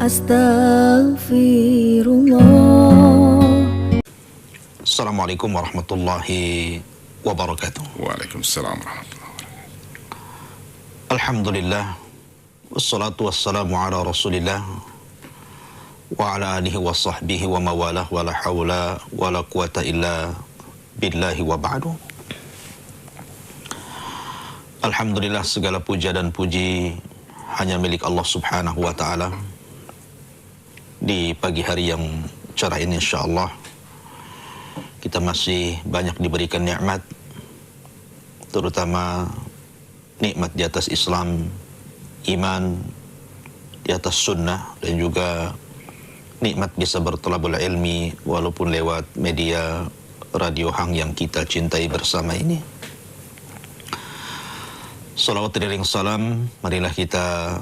Astaghfirullah. Assalamualaikum warahmatullahi wabarakatuh. Waalaikumsalam warahmatullahi wabarakatuh. Alhamdulillah, wassalatu wassalamu ala rasulillah wa ala alihi wa sahbihi wa mawalah wa la hawla wa la quwata illa billahi wa ba'du. Alhamdulillah, segala puja dan puji hanya milik Allah subhanahu wa ta'ala. Di pagi hari yang cerah ini insyaallah kita masih banyak diberikan nikmat, terutama nikmat di atas Islam, iman, di atas sunnah, dan juga nikmat bisa bertolabul ilmi walaupun lewat media radio Hang yang kita cintai bersama ini. Salawat dan salam marilah kita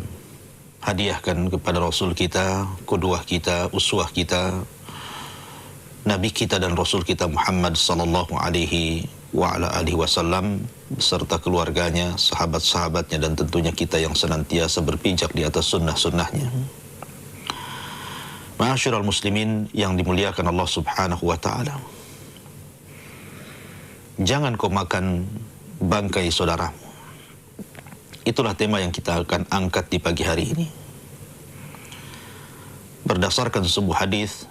hadiahkan kepada Rasul kita, qudwah kita, uswah kita, Nabi kita dan Rasul kita Muhammad sallallahu alaihi wa ala alihi wasallam beserta keluarganya, sahabat-sahabatnya, dan tentunya kita yang senantiasa berpijak di atas sunnah-sunnahnya. Ma'asyiral muslimin yang dimuliakan Allah subhanahu wa ta'ala, jangan kau makan bangkai saudaramu. Itulah tema yang kita akan angkat di pagi hari ini. Berdasarkan sebuah hadis,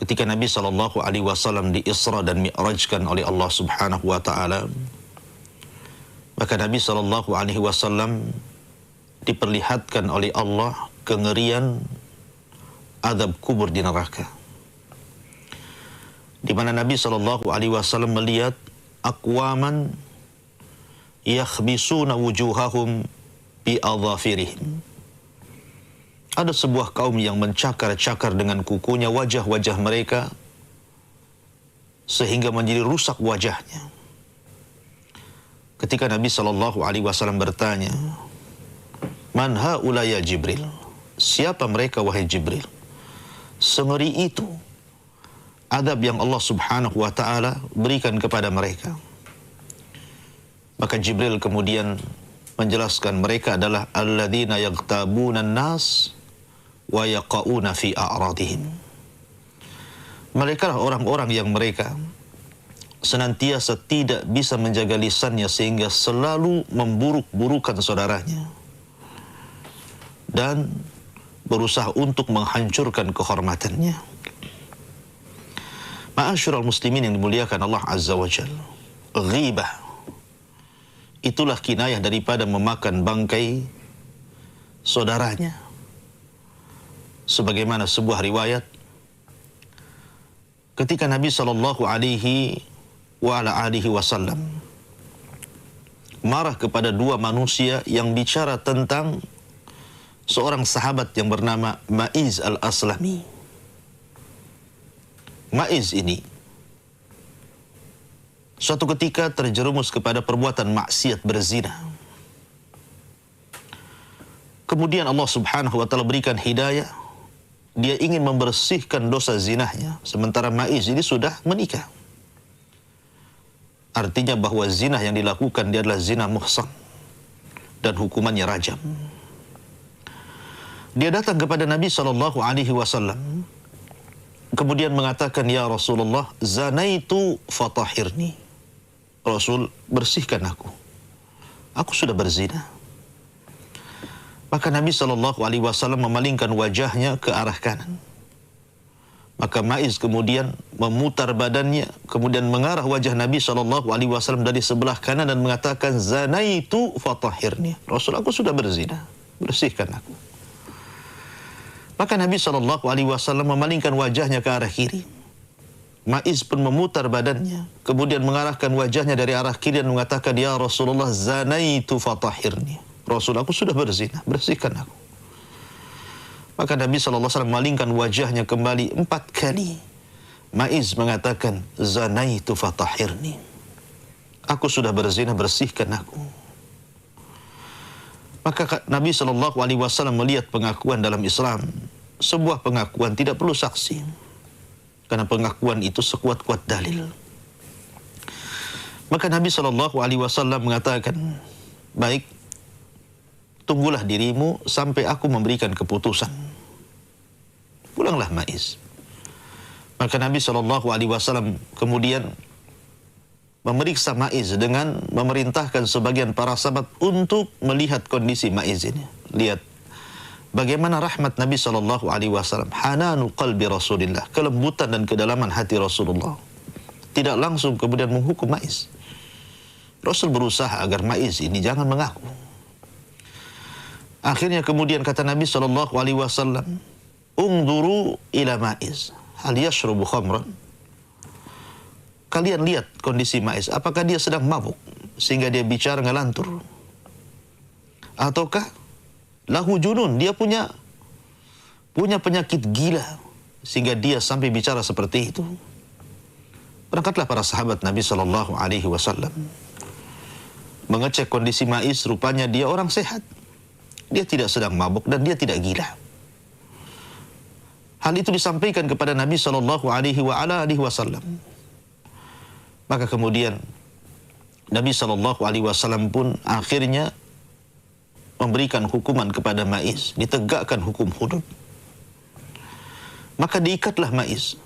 ketika Nabi SAW di Isra dan Mi'rajkan oleh Allah Subhanahu wa taala, maka Nabi SAW diperlihatkan oleh Allah kengerian azab kubur di neraka. Di mana Nabi SAW melihat aqwaman yakhbisuna wujuhahum bi adhafirihim. Ada sebuah kaum yang mencakar-cakar dengan kukunya wajah-wajah mereka sehingga menjadi rusak wajahnya. Ketika Nabi SAW bertanya, "Man haula ya Jibril?" Siapa mereka wahai Jibril? Sengeri itu adab yang Allah Subhanahu wa taala berikan kepada mereka. Maka Jibril kemudian menjelaskan mereka adalah alladzina yaghtabuna an-nas wa yaqauna fi a'radihim. Mereka lah orang-orang yang mereka senantiasa tidak bisa menjaga lisannya sehingga selalu memburuk-burukan saudaranya dan berusaha untuk menghancurkan kehormatannya. Ma'asyiral muslimin yang dimuliakan Allah Azza wa Jalla, ghibah itulah kinayah daripada memakan bangkai saudaranya. Sebagaimana sebuah riwayat, ketika Nabi sallallahu alaihi wasallam marah kepada dua manusia yang bicara tentang seorang sahabat yang bernama Ma'iz al-Aslami. Ma'iz ini suatu ketika terjerumus kepada perbuatan maksiat berzina. Kemudian Allah Subhanahu wa ta'ala berikan hidayah. Dia ingin membersihkan dosa zinahnya, sementara Ma'iz ini sudah menikah. Artinya bahwa zina yang dilakukan dia adalah zina muhsan dan hukumannya rajam. Dia datang kepada Nabi SAW kemudian mengatakan, "Ya Rasulullah, zanaitu fatahirni." Rasul, bersihkan aku. Aku sudah berzina. Maka Nabi SAW memalingkan wajahnya ke arah kanan. Maka Ma'iz kemudian memutar badannya, kemudian mengarah wajah Nabi SAW dari sebelah kanan dan mengatakan, "Zanaitu fatahirni." Rasul, aku sudah berzina. Bersihkan aku. Maka Nabi SAW memalingkan wajahnya ke arah kiri. Ma'iz pun memutar badannya, kemudian mengarahkan wajahnya dari arah kiri dan mengatakan, "Ya Rasulullah, zanaitu fatahirni." Rasul, aku sudah berzina, bersihkan aku. Maka Nabi SAW memalingkan wajahnya kembali 4 kali. Ma'iz mengatakan, "Zanaitu fatahirni." Aku sudah berzina, bersihkan aku. Maka Nabi SAW melihat pengakuan dalam Islam, sebuah pengakuan tidak perlu saksi, karena pengakuan itu sekuat-kuat dalil. Maka Nabi SAW mengatakan, "Baik, tunggulah dirimu sampai aku memberikan keputusan. Pulanglah Ma'iz. Maka Nabi SAW kemudian memeriksa Ma'iz dengan memerintahkan sebagian para sahabat untuk melihat kondisi Ma'iz ini. Lihat bagaimana rahmat Nabi SAW, hananu qalbi Rasulillah, kelembutan dan kedalaman hati Rasulullah. Tidak langsung kemudian menghukum Ma'iz. Rasul berusaha agar Ma'iz ini jangan mengaku. Akhirnya kemudian kata Nabi SAW, ungduru ila Ma'iz, hal yashrubu khamran. Kalian lihat kondisi Ma'iz, apakah dia sedang mabuk sehingga dia bicara ngelantur, ataukah lahu junun, dia punya penyakit gila sehingga dia sampai bicara seperti itu. Berangkatlah para sahabat Nabi SAW mengecek kondisi Ma'iz. Rupanya dia orang sehat, dia tidak sedang mabuk dan dia tidak gila. Hal itu disampaikan kepada Nabi SAW. Maka kemudian Nabi SAW pun akhirnya memberikan hukuman kepada Ma'iz, ditegakkan hukum hudud. Maka diikatlah Ma'iz.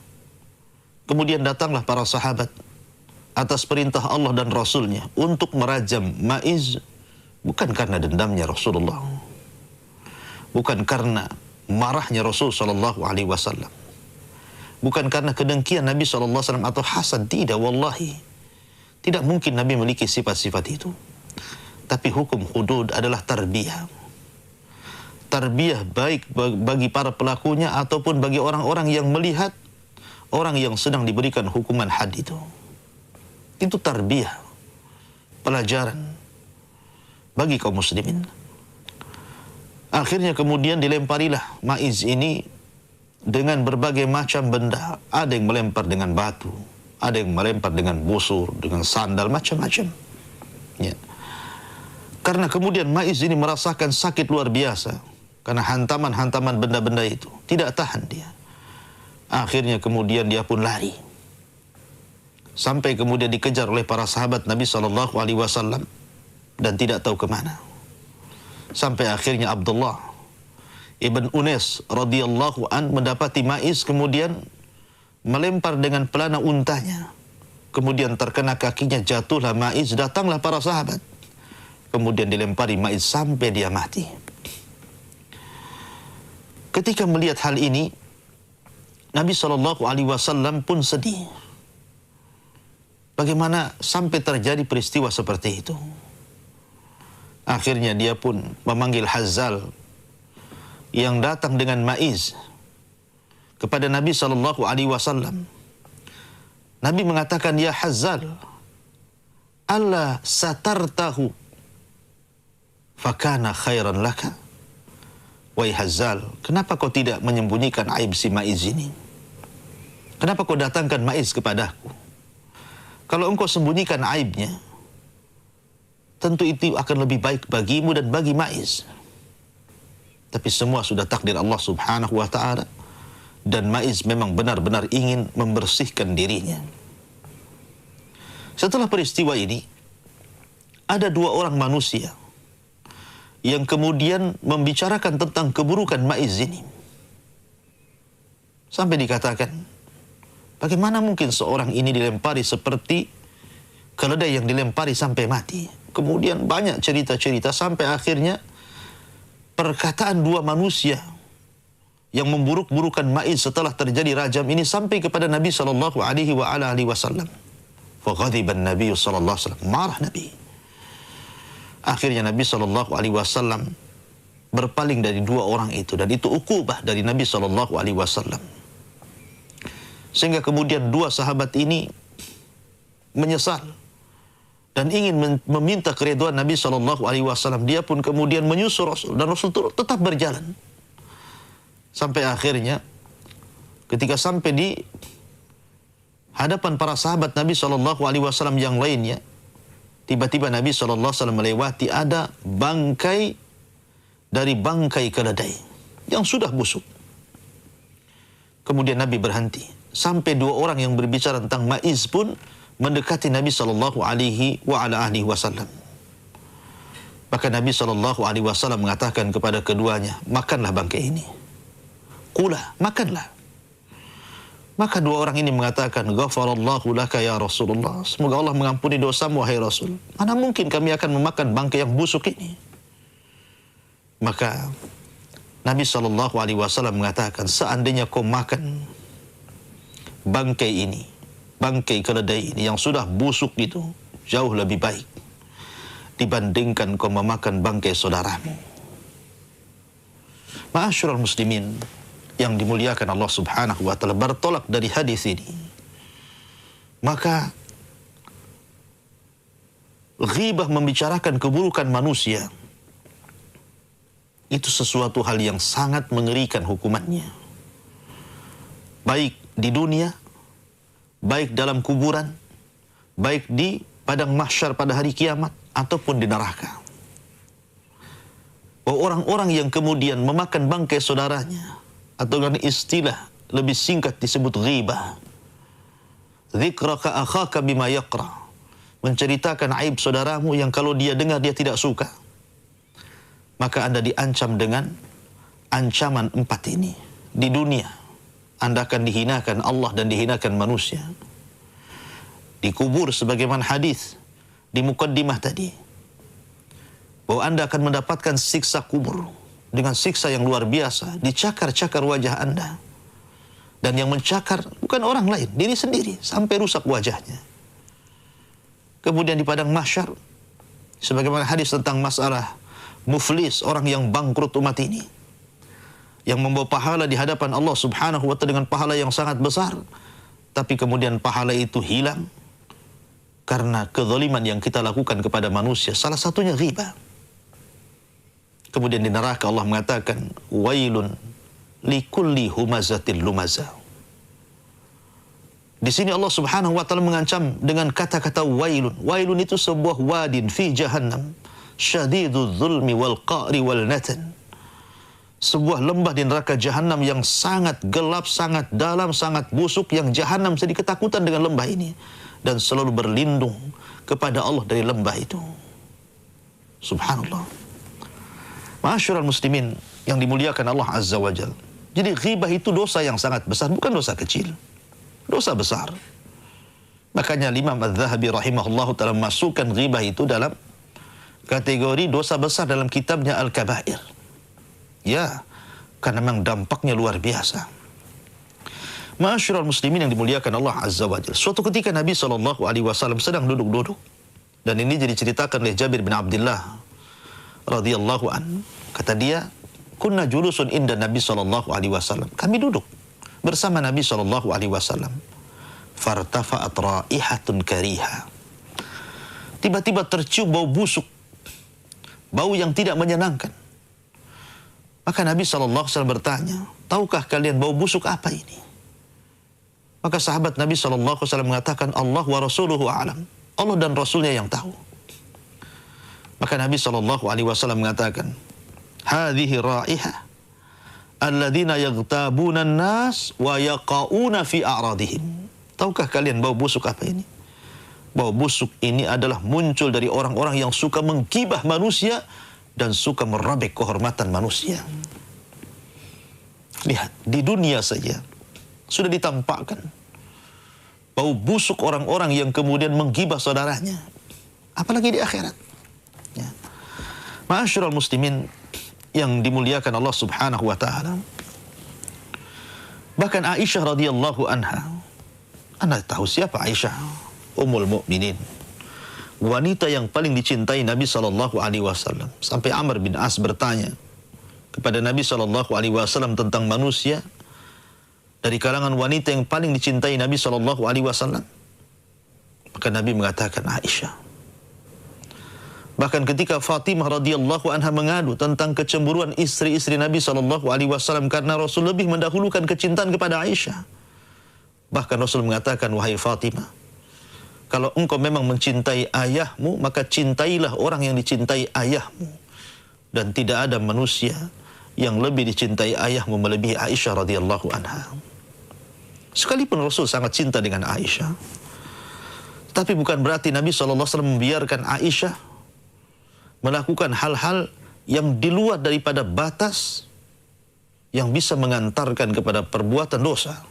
Kemudian datanglah para sahabat atas perintah Allah dan Rasulnya untuk merajam Ma'iz, bukan karena dendamnya Rasulullah, bukan karena marahnya Rasul SAW, bukan karena kedengkian Nabi SAW atau hasad. Tidak, wallahi. Tidak mungkin Nabi memiliki sifat-sifat itu. Tapi hukum hudud adalah tarbiyah. Tarbiyah baik bagi para pelakunya ataupun bagi orang-orang yang melihat orang yang sedang diberikan hukuman had itu. Itu tarbiyah, pelajaran bagi kaum muslimin. Akhirnya kemudian dilemparilah Ma'iz ini dengan berbagai macam benda. Ada yang melempar dengan batu, ada yang melempar dengan busur, dengan sandal, macam-macam. Ya. Karena kemudian Ma'iz ini merasakan sakit luar biasa karena hantaman-hantaman benda-benda itu. Tidak tahan dia. Akhirnya kemudian dia pun lari. Sampai kemudian dikejar oleh para sahabat Nabi SAW dan tidak tahu kemana. Sampai akhirnya Abdullah ibn Unais radhiyallahu an mendapati Ma'iz kemudian melempar dengan pelana untanya. Kemudian terkena kakinya, jatuhlah Ma'iz. Datanglah para sahabat. Kemudian dilempari Ma'iz sampai dia mati. Ketika melihat hal ini, Nabi SAW pun sedih. Bagaimana sampai terjadi peristiwa seperti itu? Akhirnya dia pun memanggil Hazzal yang datang dengan Ma'iz kepada Nabi SAW. Nabi mengatakan, ya Hazzal, alla satartahu fakana khairan laka. Wahai Hazzal, kenapa kau tidak menyembunyikan aib si Ma'iz ini? Kenapa kau datangkan Ma'iz kepadaku? Kalau engkau sembunyikan aibnya, tentu itu akan lebih baik bagimu dan bagi Ma'iz. Tapi semua sudah takdir Allah Subhanahu wa ta'ala, dan Ma'iz memang benar-benar ingin membersihkan dirinya. Setelah peristiwa ini, ada dua orang manusia yang kemudian membicarakan tentang keburukan Ma'iz ini. Sampai dikatakan, bagaimana mungkin seorang ini dilempari seperti keledai yang dilempari sampai mati? Kemudian banyak cerita-cerita sampai akhirnya perkataan dua manusia yang memburuk-burukan Ma'iz setelah terjadi rajam ini sampai kepada Nabi SAW. Faghadiban Nabi SAW, marah Nabi. Akhirnya Nabi SAW berpaling dari dua orang itu, dan itu ukubah dari Nabi SAW. Sehingga kemudian dua sahabat ini menyesal dan ingin meminta keridhaan Nabi SAW. Dia pun kemudian menyusul Rasul, dan Rasul tetap berjalan. Sampai akhirnya ketika sampai di hadapan para sahabat Nabi SAW yang lainnya, tiba-tiba Nabi SAW melewati ada bangkai dari bangkai keledai yang sudah busuk. Kemudian Nabi berhenti. Sampai dua orang yang berbicara tentang Ma'iz pun mendekati Nabi SAW. Maka Nabi SAW mengatakan kepada keduanya, makanlah bangkai ini. Kula, makanlah. Maka dua orang ini mengatakan, Ghafarallahu laka ya Rasulullah. Semoga Allah mengampuni dosamu, wahai Rasul. Mana mungkin kami akan memakan bangkai yang busuk ini? Maka Nabi SAW mengatakan, seandainya kau makan bangkai ini, bangkai keledai ini yang sudah busuk itu, jauh lebih baik dibandingkan kau memakan bangkai saudaramu. Ma'asyiral muslimin yang dimuliakan Allah Subhanahu wa taala, bertolak dari hadis ini, maka ghibah membicarakan keburukan manusia itu sesuatu hal yang sangat mengerikan hukumannya, baik di dunia, baik dalam kuburan, baik di padang mahsyar pada hari kiamat, ataupun di neraka. Bahwa orang-orang yang kemudian memakan bangkai saudaranya, atau dengan istilah lebih singkat disebut ghibah, dzikraka akhaka bima yaqra, menceritakan aib saudaramu yang kalau dia dengar dia tidak suka, maka Anda diancam dengan ancaman 4 ini. Di dunia Anda akan dihinakan Allah dan dihinakan manusia. Dikubur sebagaimana hadis di mukaddimah tadi, bahwa Anda akan mendapatkan siksa kubur dengan siksa yang luar biasa, dicakar-cakar wajah Anda. Dan yang mencakar bukan orang lain, diri sendiri, sampai rusak wajahnya. Kemudian di padang mahsyar, sebagaimana hadis tentang masalah muflis, orang yang bangkrut umat ini, yang membawa pahala di hadapan Allah Subhanahu wa ta'ala dengan pahala yang sangat besar, tapi kemudian pahala itu hilang karena kezaliman yang kita lakukan kepada manusia, salah satunya ghibah. Kemudian di neraka Allah mengatakan, wailun likulli humazatil lumazah. Di sini Allah Subhanahu wa taala mengancam dengan kata-kata wailun. Wailun itu sebuah wadin fi jahannam, syadidul zulmi wal qa'ri wal natan. Sebuah lembah di neraka jahanam yang sangat gelap, sangat dalam, sangat busuk, yang jahanam sedih ketakutan dengan lembah ini dan selalu berlindung kepada Allah dari lembah itu. Subhanallah. Ma'asyiral muslimin yang dimuliakan Allah Azza wa Jalla. Jadi ghibah itu dosa yang sangat besar, bukan dosa kecil. Dosa besar. Makanya Imam Az-Zahabi rahimahullahu ta'ala masukkan ghibah itu dalam kategori dosa besar dalam kitabnya Al-Kabair. Ya, karena memang dampaknya luar biasa. Ma'asyiral muslimin yang dimuliakan Allah Azza wa Jalla. Suatu ketika Nabi SAW sedang duduk-duduk. Dan ini jadi ceritakan oleh Jabir bin Abdullah radhiyallahu an. Kata dia, kunna julusun inda Nabi SAW. Kami duduk bersama Nabi SAW. Fartafa'at raihatun kariha. Tiba-tiba tercium bau busuk, bau yang tidak menyenangkan. Maka Nabi SAW bertanya, tahukah kalian bau busuk apa ini? Maka sahabat Nabi SAW mengatakan, Allah wa rasuluhu a'lam. Allah dan Rasulnya yang tahu. Maka Nabi SAW mengatakan, hadhihi raihah alladzina yaghtabuna an-nas wa yaqauna fi a'radihim. Tahukah kalian bau busuk apa ini? Bau busuk ini adalah muncul dari orang-orang yang suka menggibah manusia dan suka merobek kehormatan manusia. Lihat, di dunia saja sudah ditampakkan bau busuk orang-orang yang kemudian menggibah saudaranya, apalagi di akhirat. Ya. Ma'asyiral muslimin yang dimuliakan Allah Subhanahu wa taala. Bahkan Aisyah radhiyallahu anha, Anda tahu siapa Aisyah? Ummul Mukminin, wanita yang paling dicintai Nabi SAW. Sampai Amr bin As bertanya kepada Nabi SAW tentang manusia dari kalangan wanita yang paling dicintai Nabi SAW. Maka Nabi mengatakan Aisyah. Bahkan ketika Fatimah radhiyallahu anha mengadu tentang kecemburuan istri-istri Nabi SAW karena Rasul lebih mendahulukan kecintaan kepada Aisyah. Bahkan Rasul mengatakan, wahai Fatimah, kalau engkau memang mencintai ayahmu, maka cintailah orang yang dicintai ayahmu. Dan tidak ada manusia yang lebih dicintai ayahmu melebihi Aisyah radhiyallahu anha. Sekalipun Rasul sangat cinta dengan Aisyah, tapi bukan berarti Nabi SAW membiarkan Aisyah melakukan hal-hal yang di luar daripada batas yang bisa mengantarkan kepada perbuatan dosa,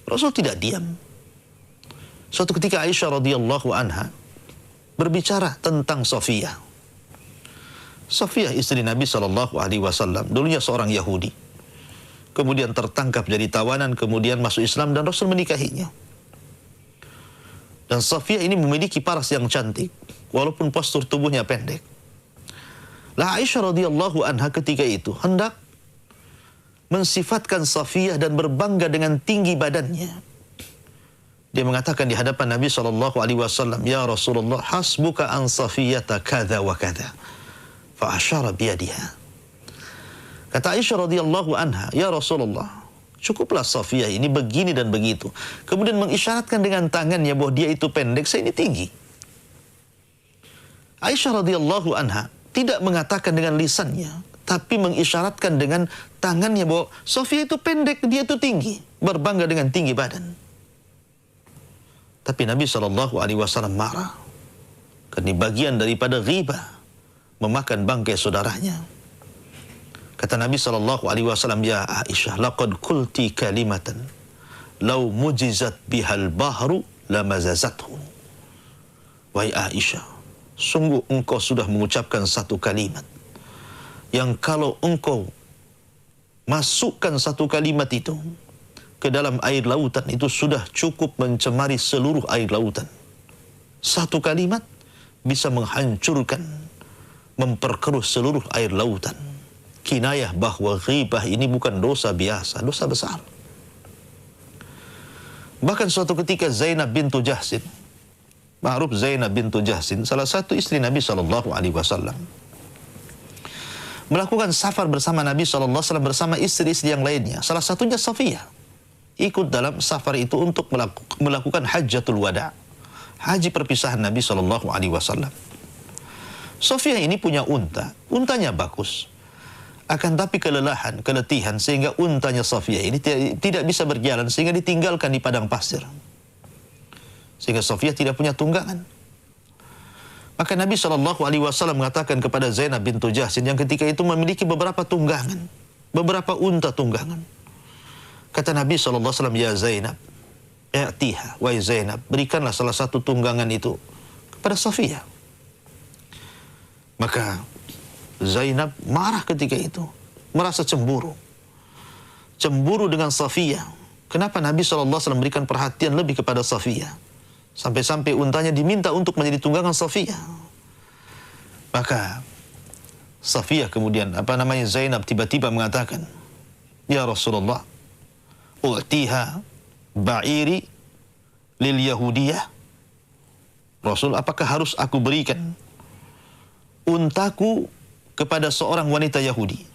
Rasul tidak diam. Suatu ketika Aisyah radhiyallahu anha berbicara tentang Safiyah. Safiyah istri Nabi SAW, dulunya seorang Yahudi. Kemudian tertangkap jadi tawanan, kemudian masuk Islam dan Rasul menikahinya. Dan Safiyah ini memiliki paras yang cantik, walaupun postur tubuhnya pendek. Lah Aisyah radhiyallahu anha ketika itu hendak mensifatkan Safiyah dan berbangga dengan tinggi badannya. Dia mengatakan di hadapan Nabi SAW, "Ya Rasulullah, hasbuka an Safiyata kadza wa kadza." Fa asyara biyadiha. Kata Aisyah radhiyallahu anha, "Ya Rasulullah, cukuplah Safiyah ini begini dan begitu." Kemudian mengisyaratkan dengan tangannya bahwa dia itu pendek, saya ini tinggi. Aisyah radhiyallahu anha tidak mengatakan dengan lisannya, tapi mengisyaratkan dengan tangannya bahwa Safiyah itu pendek, dia itu tinggi, berbangga dengan tinggi badan. Tapi Nabi SAW marah, karena bagian daripada ghibah, memakan bangkai saudaranya. Kata Nabi SAW, "Ya Aisyah, laqad qulti kalimatan law mujizat bihal bahru lamazazathu." Wahai Aisyah, sungguh engkau sudah mengucapkan satu kalimat yang kalau engkau masukkan satu kalimat itu ke dalam air lautan, itu sudah cukup mencemari seluruh air lautan. Satu kalimat bisa menghancurkan, memperkeruh seluruh air lautan. Kinayah bahwa ghibah ini bukan dosa biasa, dosa besar. Bahkan suatu ketika Zainab bintu Jahsin, ma'ruf Zainab bintu Jahsin, salah satu istri Nabi SAW, melakukan safar bersama Nabi SAW bersama istri-istri yang lainnya. Salah satunya Safiyah. Ikut dalam safar itu untuk melakukan hajjatul wada', haji perpisahan Nabi SAW. Safiyah ini punya unta, untanya bagus. Akan tapi kelelahan, keletihan, sehingga untanya Safiyah ini tidak bisa berjalan, sehingga ditinggalkan di padang pasir. Sehingga Safiyah tidak punya tunggangan. Maka Nabi SAW mengatakan kepada Zainab bintu Jahsin yang ketika itu memiliki beberapa tunggangan, beberapa unta tunggangan. Kata Nabi SAW, "Ya Zainab, i'tiha, wahai Zainab, berikanlah salah satu tunggangan itu kepada Safiyah." Maka Zainab marah ketika itu, merasa cemburu. Cemburu dengan Safiyah. Kenapa Nabi SAW memberikan perhatian lebih kepada Safiyah? Sampai-sampai untanya diminta untuk menjadi tunggangan Safiyah. Maka Safiyah kemudian, Zainab tiba-tiba mengatakan, "Ya Rasulullah, u'tiha ba'iri lil Yahudiyah." Rasul, apakah harus aku berikan untaku kepada seorang wanita Yahudi?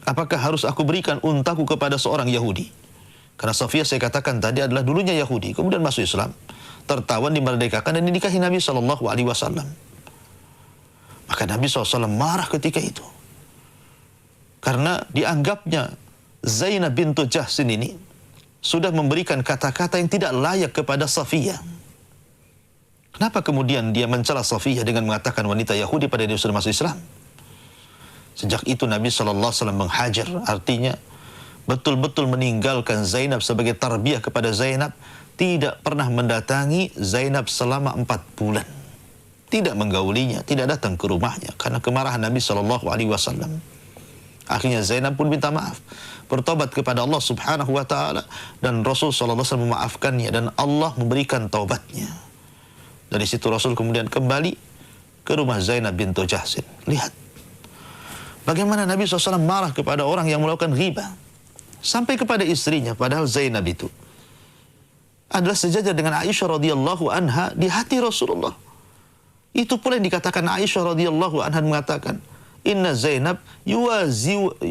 Apakah harus aku berikan untaku kepada seorang Yahudi? Karena Safiyah saya katakan tadi adalah dulunya Yahudi, kemudian masuk Islam, tertawan, dimerdekakan dan dinikahi Nabi SAW. Maka Nabi SAW marah ketika itu. Karena dianggapnya Zainab bintu Jahsin ini sudah memberikan kata-kata yang tidak layak kepada Safiyah. Kenapa kemudian dia mencela Safiyah dengan mengatakan wanita Yahudi pada dia sudah masuk Islam? Sejak itu Nabi SAW menghajar, artinya betul-betul meninggalkan Zainab sebagai tarbiyah kepada Zainab, tidak pernah mendatangi Zainab selama 4 bulan. Tidak menggaulinya, tidak datang ke rumahnya karena kemarahan Nabi SAW. Akhirnya Zainab pun minta maaf, bertobat kepada Allah Subhanahu wa taala, dan Rasul SAW memaafkannya dan Allah memberikan taubatnya. Dari situ Rasul kemudian kembali ke rumah Zainab bintu Jahsin. Lihat bagaimana Nabi SAW marah kepada orang yang melakukan ghibah, sampai kepada istrinya, padahal Zainab itu adalah sejajar dengan Aisyah radhiyallahu anha di hati Rasulullah. Itu pula yang dikatakan Aisyah radhiyallahu anha, mengatakan, "Inna Zainab yuwazinuni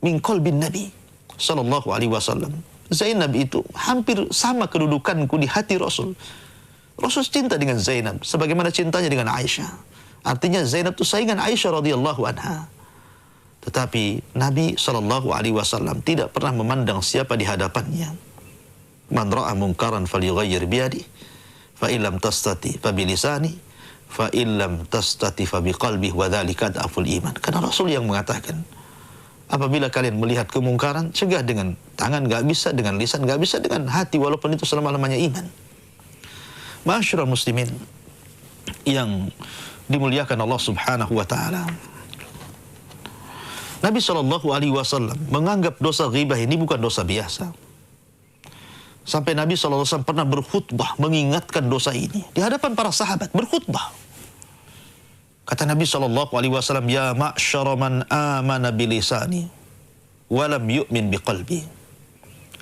min qalbin Nabi sallallahu alaihi wasallam." Zainab itu hampir sama kedudukanku di hati Rasul. Rasul cinta dengan Zainab sebagaimana cintanya dengan Aisyah. Artinya Zainab itu saingan Aisyah radhiyallahu anha. Tetapi Nabi SAW tidak pernah memandang siapa di hadapannya. "Man ra'a munkaran falyughayyir biyadihi, fa illam tastati fa bilisani, fa illam tastati fa biqalbi wa dzalika adaful iman. Karena Rasul yang mengatakan, apabila kalian melihat kemungkaran, cegah dengan tangan nggak bisa, dengan lisan nggak bisa, dengan hati, walaupun itu selama-lamanya iman. Ma'asyiral muslimin yang dimuliakan Allah Subhanahu wa taala. Nabi SAW menganggap dosa ghibah ini bukan dosa biasa. Sampai Nabi SAW pernah berkhutbah mengingatkan dosa ini di hadapan para sahabat, berkhutbah. Kata Nabi SAW, ya ma'syara man amana bilisani walam yu'min biqalbi,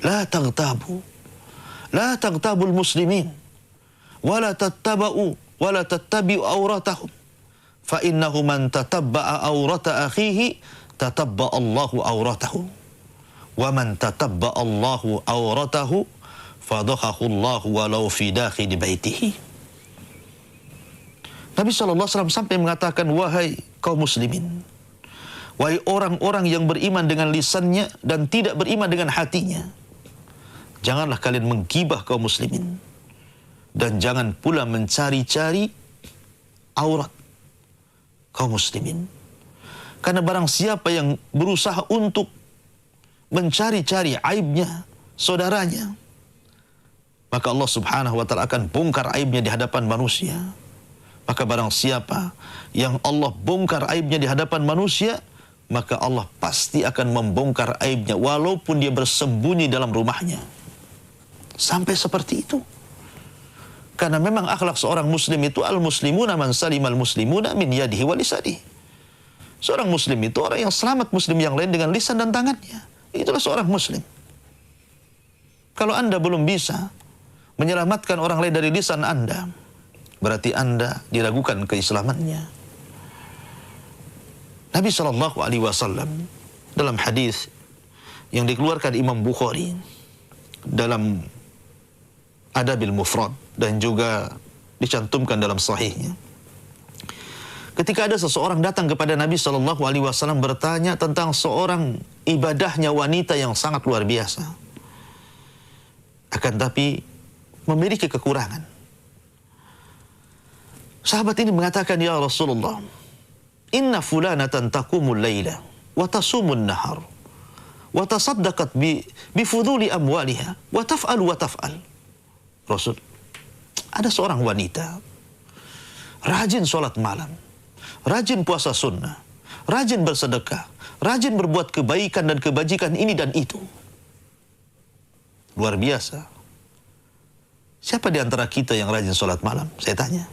la taghtabul muslimin wala tattabi'u awratahum, fa innahu man tatabba'a awrata akhihi tatabba'a Allahu awratahu, wa man tatabba'a Allahu awratahu fadhahahu Allahu walau fi dakhili baitihi. Nabi SAW sampai mengatakan, wahai kaum muslimin, wahai orang-orang yang beriman dengan lisannya dan tidak beriman dengan hatinya, janganlah kalian menggibah kaum muslimin, dan jangan pula mencari-cari aurat kaum muslimin. Karena barang siapa yang berusaha untuk mencari-cari aibnya saudaranya, maka Allah Subhanahu wa ta'ala akan bongkar aibnya di hadapan manusia. Maka barang siapa yang Allah bongkar aibnya di hadapan manusia, maka Allah pasti akan membongkar aibnya walaupun dia bersembunyi dalam rumahnya. Sampai seperti itu. Karena memang akhlak seorang muslim itu, al-muslimuna man salimal muslimuna min yadihi wa lisanihi. Seorang muslim itu orang yang selamat muslim yang lain dengan lisan dan tangannya. Itulah seorang muslim. Kalau Anda belum bisa menyelamatkan orang lain dari lisan Anda, berarti Anda diragukan keislamannya. Nabi SAW dalam hadis yang dikeluarkan Imam Bukhari dalam Adabil Mufrad dan juga dicantumkan dalam sahihnya, ketika ada seseorang datang kepada Nabi SAW bertanya tentang seorang ibadahnya wanita yang sangat luar biasa, akan tapi memiliki kekurangan. Sahabat ini mengatakan, ya Rasulullah, inna fulanatan taqumul laila wa tasumun nahar wa tasaddaqat bi fuduli amwaliha wa taf'al wa taf'al. Rasul, ada seorang wanita rajin sholat malam, rajin puasa sunnah, rajin bersedekah, rajin berbuat kebaikan dan kebajikan ini dan itu. Luar biasa. Siapa di antara kita yang rajin sholat malam? Saya tanya.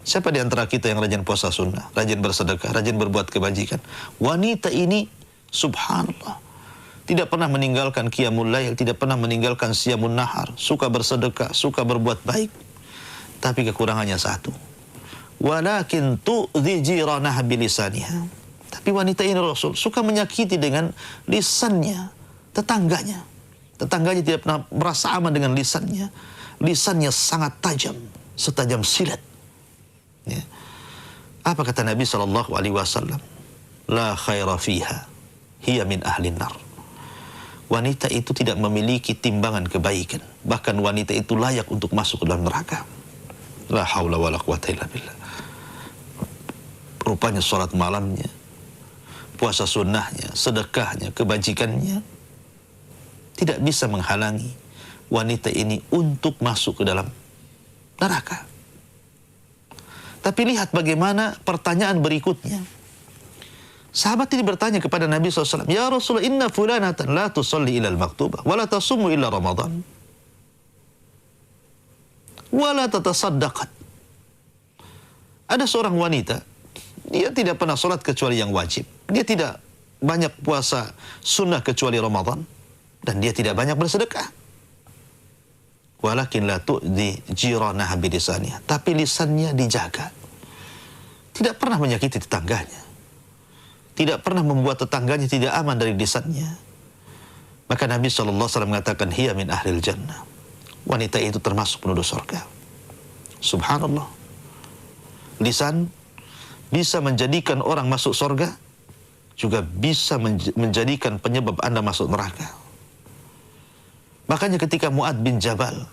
Siapa di antara kita yang rajin puasa sunnah, rajin bersedekah, rajin berbuat kebajikan? Wanita ini, subhanallah, tidak pernah meninggalkan qiyamul lail, tidak pernah meninggalkan siyamun nahar, suka bersedekah, suka berbuat baik. Tapi kekurangannya satu. Walakin tu'dhi jiranaha bilisaniha. Tapi wanita ini Rasul suka menyakiti dengan lisannya tetangganya. Tetangganya tidak pernah merasa aman dengan lisannya. Lisannya sangat tajam, setajam silet. Ya. Apa kata Nabi SAW? La khaira fiha, hiya min ahlin nar. Wanita itu tidak memiliki timbangan kebaikan. Bahkan wanita itu layak untuk masuk ke dalam neraka. La haula wa la quwata illa billah. Rupanya sholat malamnya, puasa sunnahnya, sedekahnya, kebajikannya tidak bisa menghalangi wanita ini untuk masuk ke dalam neraka. Tapi lihat bagaimana pertanyaan berikutnya. Sahabat ini bertanya kepada Nabi SAW, ya Rasulullah, inna fulanatan la tusalli ila al-maktubah, wa la tasumu illa Ramadan, wa la tatasaddaqat. Ada seorang wanita, dia tidak pernah sholat kecuali yang wajib. Dia tidak banyak puasa sunnah kecuali Ramadan. Dan dia tidak banyak bersedekah. Walakin la tu'di jiranaha bilisaniha. Tapi lisannya dijaga. Tidak pernah menyakiti tetangganya. Tidak pernah membuat tetangganya tidak aman dari lisannya. Maka Nabi SAW mengatakan, hiya min ahlil jannah. Wanita itu termasuk penduduk surga. Subhanallah. Lisan bisa menjadikan orang masuk surga, juga bisa menjadikan penyebab Anda masuk neraka. Makanya ketika Mu'adz bin Jabal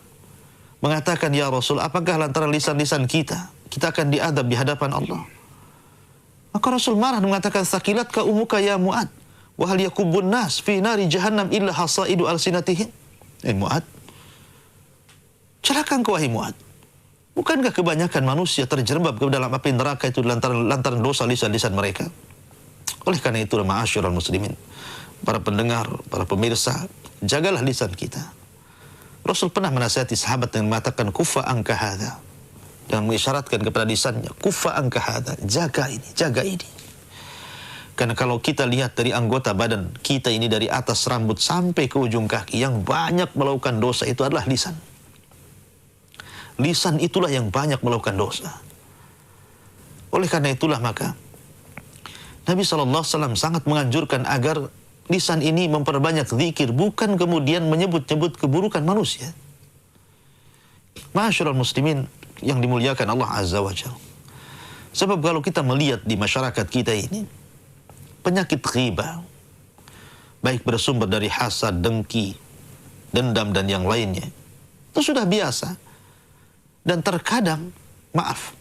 mengatakan, ya Rasul, apakah lantaran lisan-lisan kita kita akan diadab di hadapan Allah. Maka Rasul marah dan mengatakan, sakilatka umuka ya Mu'ad, wa hal yakubun nas fi nari jahannam illa hasaidu alsinatihim. Mu'ad, celaka engkau wahai Mu'ad. Bukankah kebanyakan manusia terjerembab ke dalam api neraka itu lantaran dosa lisan-lisan mereka? Oleh karena itu, ma'asyiral muslimin, para pendengar, para pemirsa, jagalah lisan kita. Rasul pernah menasihati sahabat yang mengatakan, kufa angka hadha, dan mengisyaratkan kepada lisannya, kufa angka hadha, jaga ini, jaga ini. Karena kalau kita lihat dari anggota badan kita ini, dari atas rambut sampai ke ujung kaki, yang banyak melakukan dosa itu adalah lisan. Lisan itulah yang banyak melakukan dosa. Oleh karena itulah maka Nabi SAW sangat menganjurkan agar lisan ini memperbanyak zikir, bukan kemudian menyebut-nyebut keburukan manusia. Ma'asyiral muslimin yang dimuliakan Allah Azza wa Jalla. Sebab kalau kita melihat di masyarakat kita ini, penyakit ghibah, baik bersumber dari hasad, dengki, dendam, dan yang lainnya, itu sudah biasa. Dan terkadang, maaf,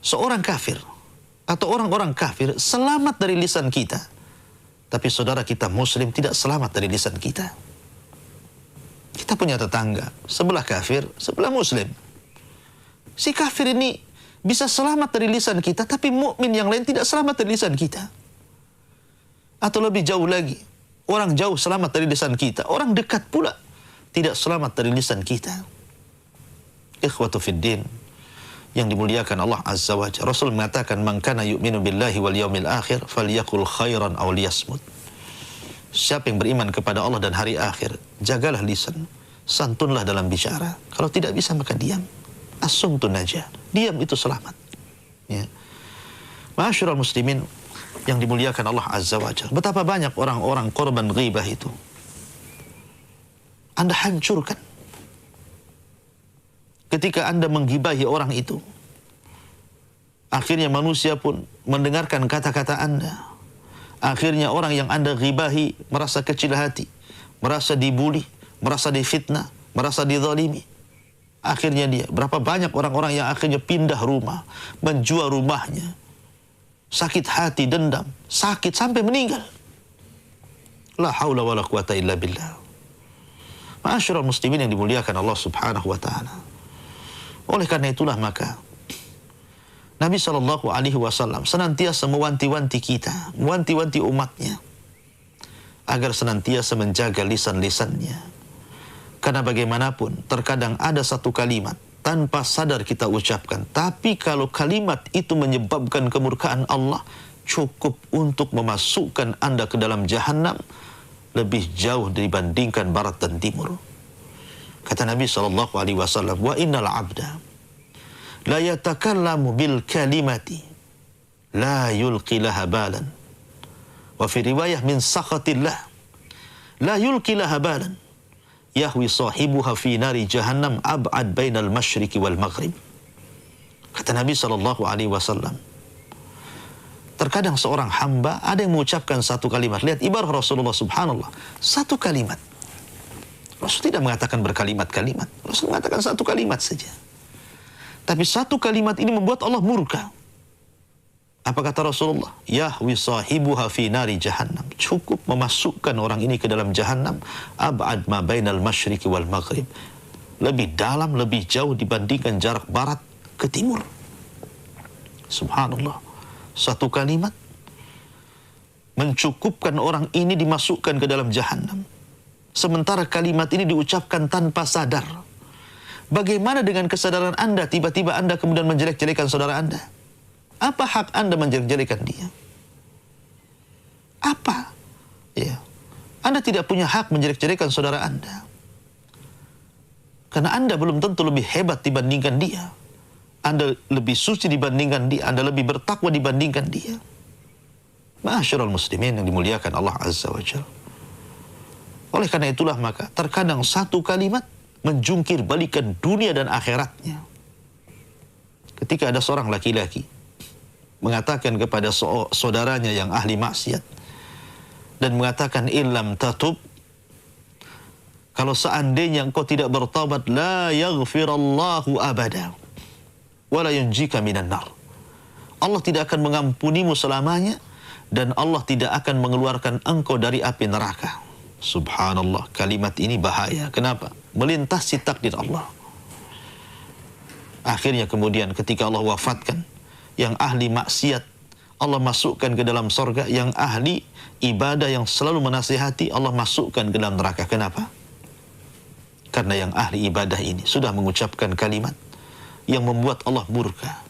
seorang kafir atau orang-orang kafir selamat dari lisan kita, tapi saudara kita muslim tidak selamat dari lisan kita. Kita punya tetangga, sebelah kafir, sebelah muslim. Si kafir ini bisa selamat dari lisan kita, tapi mukmin yang lain tidak selamat dari lisan kita. Atau lebih jauh lagi, orang jauh selamat dari lisan kita, orang dekat pula tidak selamat dari lisan kita. Ikhwatu fiddin yang dimuliakan Allah Azza wa Jalla, Rasul mengatakan, man kana yu'minu billahi wal yaumil akhir falyaqul khairan aw liyasmut. Siapa yang beriman kepada Allah dan hari akhir, jagalah lisan, santunlah dalam bicara. Kalau tidak bisa maka diam. As-sumtu najah, diam itu selamat. Ya. Ma'asyiral muslimin yang dimuliakan Allah Azza wa Jalla, betapa banyak orang-orang korban ghibah itu Anda hancurkan ketika Anda menggibahi orang itu. Akhirnya manusia pun mendengarkan kata-kata Anda. Akhirnya orang yang Anda ghibahi merasa kecil hati, merasa dibuli, merasa difitnah, merasa dizalimi. Akhirnya dia, berapa banyak orang-orang yang akhirnya pindah rumah, menjual rumahnya, sakit hati, dendam, sakit sampai meninggal. La haula wala quwata illa billah. Ma'asyiral muslimin yang dimuliakan Allah Subhanahu wa taala. Oleh karena itulah maka Nabi SAW senantiasa mewanti-wanti kita, mewanti-wanti umatnya agar senantiasa menjaga lisan-lisannya. Karena bagaimanapun terkadang ada satu kalimat tanpa sadar kita ucapkan, tapi kalau kalimat itu menyebabkan kemurkaan Allah, cukup untuk memasukkan Anda ke dalam jahanam lebih jauh dibandingkan barat dan timur. Kata Nabi SAW, wa innal abda la yatakallamu bil kalimati la yulqi laha balan. Wa fi riwayah min sakhatillah la yulqi laha balan yahwi sahibuha fi nari jahannam ab'ad bainal masyriqi wal maghrib. Kata Nabi SAW, terkadang seorang hamba ada yang mengucapkan satu kalimat. Lihat ibarat Rasulullah, subhanallah, satu kalimat. Rasul tidak mengatakan berkalimat-kalimat. Rasul mengatakan satu kalimat saja. Tapi satu kalimat ini membuat Allah murka. Apa kata Rasulullah? Yahwi sahibuha fi nari jahannam. Cukup memasukkan orang ini ke dalam jahannam. Ab'ad ma bainal masyriqi wal maghrib. Lebih dalam, lebih jauh dibandingkan jarak barat ke timur. Subhanallah. Satu kalimat mencukupkan orang ini dimasukkan ke dalam jahannam. Sementara kalimat ini diucapkan tanpa sadar. Bagaimana dengan kesadaran Anda tiba-tiba Anda kemudian menjelek-jelekan saudara Anda? Apa hak Anda menjelek-jelekan dia? Apa? Ya. Anda tidak punya hak menjelek-jelekan saudara Anda. Karena Anda belum tentu lebih hebat dibandingkan dia. Anda lebih suci dibandingkan dia. Anda lebih bertakwa dibandingkan dia. Ma'asyiral muslimin yang dimuliakan Allah Azza wa Jalla. Oleh karena itulah maka terkadang satu kalimat menjungkir balikan dunia dan akhiratnya. Ketika ada seorang laki-laki mengatakan kepada saudaranya yang ahli maksiat dan mengatakan illam tatub, kalau seandainya engkau tidak bertaubat, la yaghfirallahu abada, wa la yunjika minan nar. Allah tidak akan mengampunimu selamanya dan Allah tidak akan mengeluarkan engkau dari api neraka. Subhanallah, kalimat ini bahaya. Kenapa? Melintasi takdir Allah. Akhirnya kemudian ketika Allah wafatkan, yang ahli maksiat Allah masukkan ke dalam sorga, yang ahli ibadah yang selalu menasihati Allah masukkan ke dalam neraka. Kenapa? Karena yang ahli ibadah ini sudah mengucapkan kalimat yang membuat Allah murka,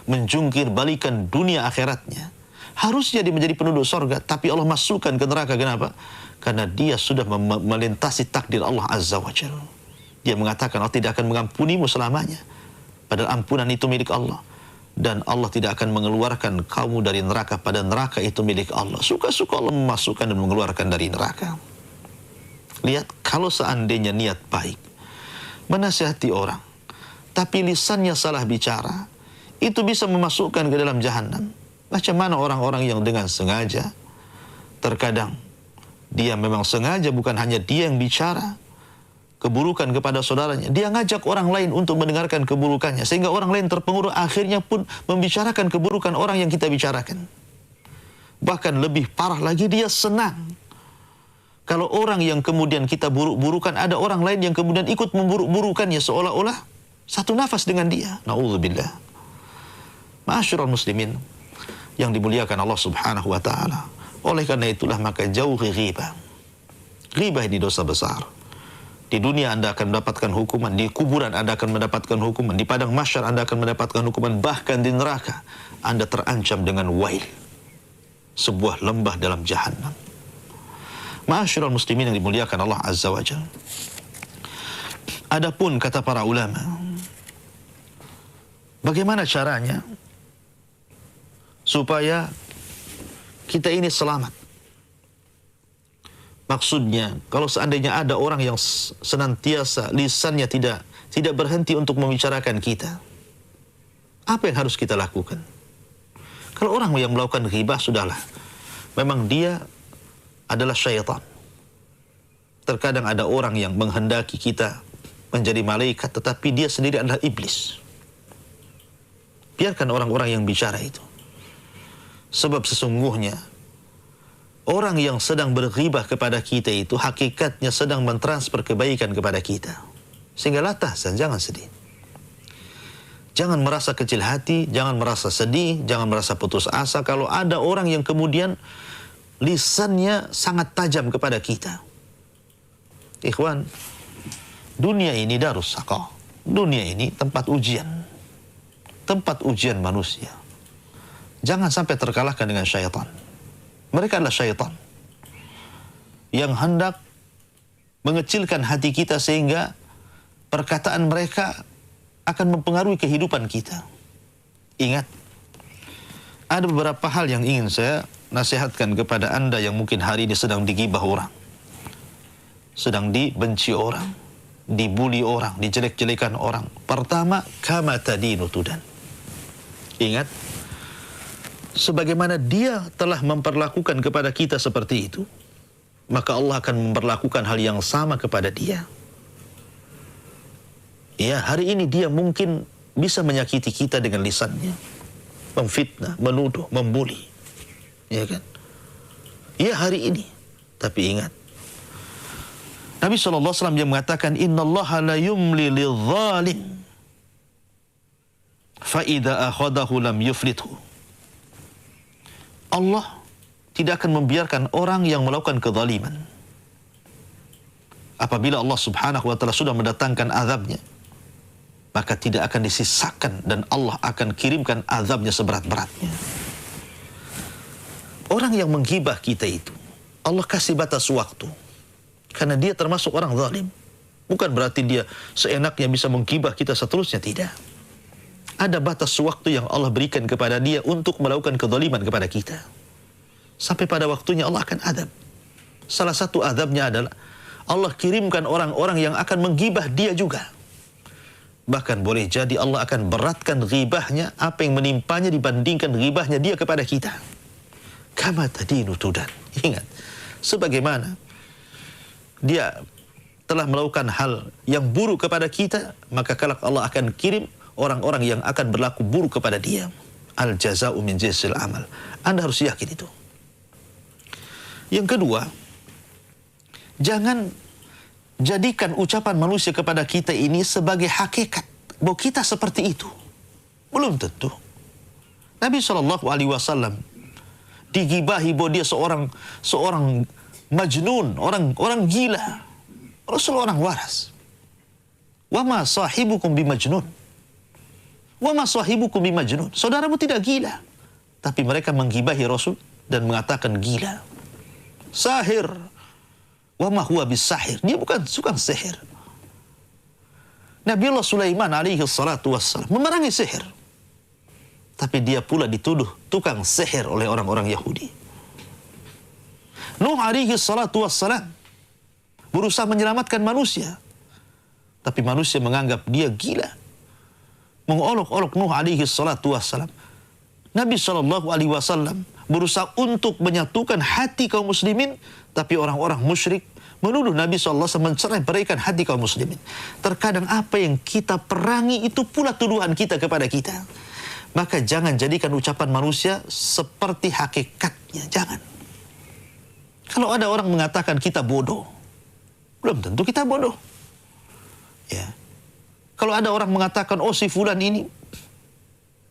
menjungkir balikan dunia akhiratnya. Harusnya dia menjadi penduduk sorga, tapi Allah masukkan ke neraka. Kenapa? Karena dia sudah melintasi takdir Allah Azza wa Jalla. Dia mengatakan Allah tidak akan mengampunimu selamanya, padahal ampunan itu milik Allah. Dan Allah tidak akan mengeluarkan kamu dari neraka, pada neraka itu milik Allah. Suka-suka Allah memasukkan dan mengeluarkan dari neraka. Lihat, kalau seandainya niat baik, menasihati orang, tapi lisannya salah bicara, itu bisa memasukkan ke dalam jahanam. Macam mana orang-orang yang dengan sengaja, terkadang dia memang sengaja, bukan hanya dia yang bicara keburukan kepada saudaranya, dia ngajak orang lain untuk mendengarkan keburukannya, sehingga orang lain terpengaruh, akhirnya pun membicarakan keburukan orang yang kita bicarakan. Bahkan lebih parah lagi, dia senang kalau orang yang kemudian kita buruk-burukan, ada orang lain yang kemudian ikut memburuk-burukannya, seolah-olah satu nafas dengan dia. Na'udzubillah. Ma'asyiral muslimin yang dimuliakan Allah Subhanahu wa ta'ala. Oleh karena itulah maka jauhi ghibah. Ghibah ini dosa besar. Di dunia Anda akan mendapatkan hukuman, di kuburan Anda akan mendapatkan hukuman, di padang mahsyar Anda akan mendapatkan hukuman, bahkan di neraka Anda terancam dengan wail, sebuah lembah dalam jahannam. Ma'asyiral muslimin yang dimuliakan Allah Azza wa Jalla. Adapun kata para ulama, bagaimana caranya supaya kita ini selamat? Maksudnya, kalau seandainya ada orang yang senantiasa lisannya tidak berhenti untuk membicarakan kita, apa yang harus kita lakukan? Kalau orang yang melakukan ghibah, sudahlah, memang dia adalah syaitan. Terkadang ada orang yang menghendaki kita menjadi malaikat, tetapi dia sendiri adalah iblis. Biarkan orang-orang yang bicara itu. Sebab sesungguhnya orang yang sedang berghibah kepada kita itu hakikatnya sedang mentransfer kebaikan kepada kita. Sehingga la tahzan, jangan sedih. Jangan merasa kecil hati, jangan merasa sedih, jangan merasa putus asa kalau ada orang yang kemudian lisannya sangat tajam kepada kita. Ikhwan, dunia ini darus saqah. Dunia ini tempat ujian. Tempat ujian manusia. Jangan sampai terkalahkan dengan syaitan. Mereka adalah syaitan yang hendak mengecilkan hati kita sehingga perkataan mereka akan mempengaruhi kehidupan kita. Ingat, ada beberapa hal yang ingin saya nasihatkan kepada Anda yang mungkin hari ini sedang digibah orang, sedang dibenci orang, dibuli orang, dijelek-jelekan orang. Pertama, kama tadinu tudan. Ingat, sebagaimana dia telah memperlakukan kepada kita seperti itu, maka Allah akan memperlakukan hal yang sama kepada dia. Ya, hari ini dia mungkin bisa menyakiti kita dengan lisannya, memfitnah, menuduh, membuli. Ya kan? Ya, hari ini. Tapi ingat, Nabi SAW yang mengatakan, innallaha la yumli lidh-dhalim fa idza akhadahu lam yuflithu. Allah tidak akan membiarkan orang yang melakukan kezaliman. Apabila Allah Subhanahu wa ta'ala sudah mendatangkan azabnya, maka tidak akan disisakan dan Allah akan kirimkan azabnya seberat-beratnya. Orang yang menggibah kita itu, Allah kasih batas waktu. Karena dia termasuk orang zalim. Bukan berarti dia seenaknya bisa menggibah kita seterusnya, tidak. Ada batas waktu yang Allah berikan kepada dia untuk melakukan kezaliman kepada kita. Sampai pada waktunya Allah akan adab. Salah satu adabnya adalah Allah kirimkan orang-orang yang akan menggibah dia juga. Bahkan boleh jadi Allah akan beratkan ghibahnya, apa yang menimpanya dibandingkan ghibahnya dia kepada kita. Kama tadinu tudan. Ingat, sebagaimana dia telah melakukan hal yang buruk kepada kita, maka kelak Allah akan kirim orang-orang yang akan berlaku buruk kepada dia. Al jaza'u min jinsil amal. Anda harus yakin itu. Yang kedua, jangan jadikan ucapan manusia kepada kita ini sebagai hakikat bahwa kita seperti itu. Belum tentu. Nabi SAW digibahi bahwa dia seorang majnun, orang gila. Rasul orang waras. Wa ma sahibukum bimajnun. Wa ma sahibukum bimajnun. Saudaramu tidak gila. Tapi mereka menggibahi Rasul dan mengatakan gila. Sahir. Wa ma huwa bisahir. Dia bukan suka sihir. Nabiullah Sulaiman alaihi salatu wassalam memerangi sihir. Tapi dia pula dituduh tukang sihir oleh orang-orang Yahudi. Nuh alaihi salatu wassalam berusaha menyelamatkan manusia. Tapi manusia menganggap dia gila. Mengolok-olok Nuh alaihi salatu wassalam. Nabi SAW berusaha untuk menyatukan hati kaum muslimin. Tapi orang-orang musyrik menuduh Nabi SAW mencerai-beraikan hati kaum muslimin. Terkadang apa yang kita perangi itu pula tuduhan kita kepada kita. Maka jangan jadikan ucapan manusia seperti hakikatnya. Jangan. Kalau ada orang mengatakan kita bodoh, belum tentu kita bodoh. Ya. Kalau ada orang mengatakan, oh si fulan ini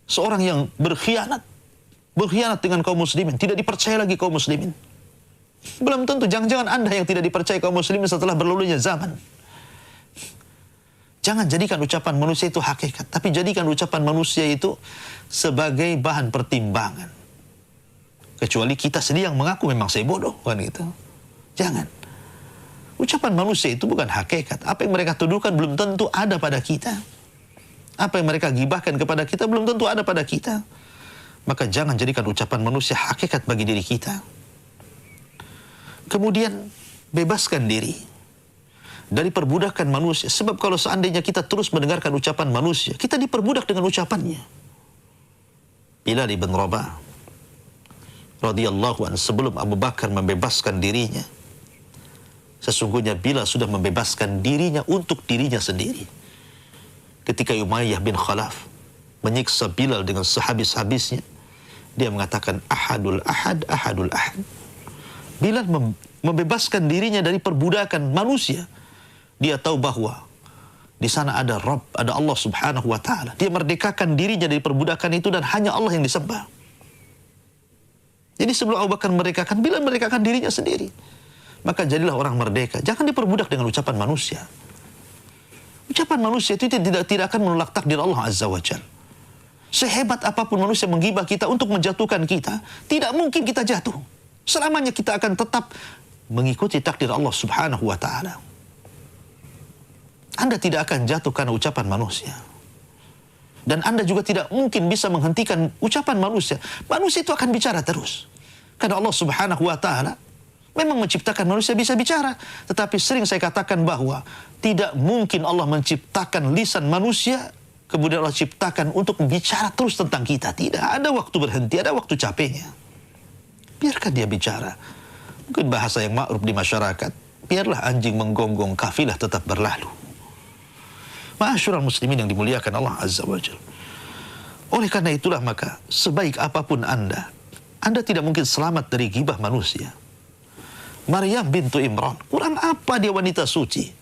seorang yang berkhianat dengan kaum muslimin, tidak dipercaya lagi kaum muslimin. Belum tentu, jangan-jangan Anda yang tidak dipercaya kaum muslimin setelah berlalunya zaman. Jangan jadikan ucapan manusia itu hakikat, tapi jadikan ucapan manusia itu sebagai bahan pertimbangan. Kecuali kita sendiri yang mengaku memang saya bodoh, kan gitu. Jangan. Ucapan manusia itu bukan hakikat. Apa yang mereka tuduhkan belum tentu ada pada kita. Apa yang mereka gibahkan kepada kita belum tentu ada pada kita. Maka jangan jadikan ucapan manusia hakikat bagi diri kita. Kemudian bebaskan diri dari perbudakan manusia. Sebab kalau seandainya kita terus mendengarkan ucapan manusia, kita diperbudak dengan ucapannya. Bilal bin Rabah radhiyallahu anhu, sebelum Abu Bakar membebaskan dirinya, sesungguhnya Bilal sudah membebaskan dirinya untuk dirinya sendiri. Ketika Umayyah bin Khalaf menyiksa Bilal dengan sehabis-habisnya, dia mengatakan ahadul ahad, ahadul ahad. Bilal membebaskan dirinya dari perbudakan manusia. Dia tahu bahwa di sana ada Rabb, ada Allah Subhanahu wa taala. Dia merdekakan dirinya dari perbudakan itu dan hanya Allah yang disembah. Jadi sebelum Abu Bakar merdekakan, Bilal merdekakan dirinya sendiri. Maka jadilah orang merdeka. Jangan diperbudak dengan ucapan manusia. Ucapan manusia itu tidak akan menolak takdir Allah Azza wa Jalla. Sehebat apapun manusia menggibah kita untuk menjatuhkan kita, tidak mungkin kita jatuh. Selamanya kita akan tetap mengikuti takdir Allah Subhanahu wa taala. Anda tidak akan jatuh karena ucapan manusia. Dan Anda juga tidak mungkin bisa menghentikan ucapan manusia. Manusia itu akan bicara terus. Karena Allah Subhanahu wa taala memang menciptakan manusia bisa bicara. Tetapi sering saya katakan bahwa tidak mungkin Allah menciptakan lisan manusia kemudian Allah ciptakan untuk bicara terus tentang kita. Tidak ada waktu berhenti, ada waktu capeknya. Biarkan dia bicara. Mungkin bahasa yang ma'ruf di masyarakat. Biarlah anjing menggonggong, kafilah tetap berlalu. Ma'asyiral muslimin yang dimuliakan Allah Azza wa Jalla. Oleh karena itulah maka sebaik apapun Anda tidak mungkin selamat dari gibah manusia. Maryam bintu Imran, kurang apa dia wanita suci?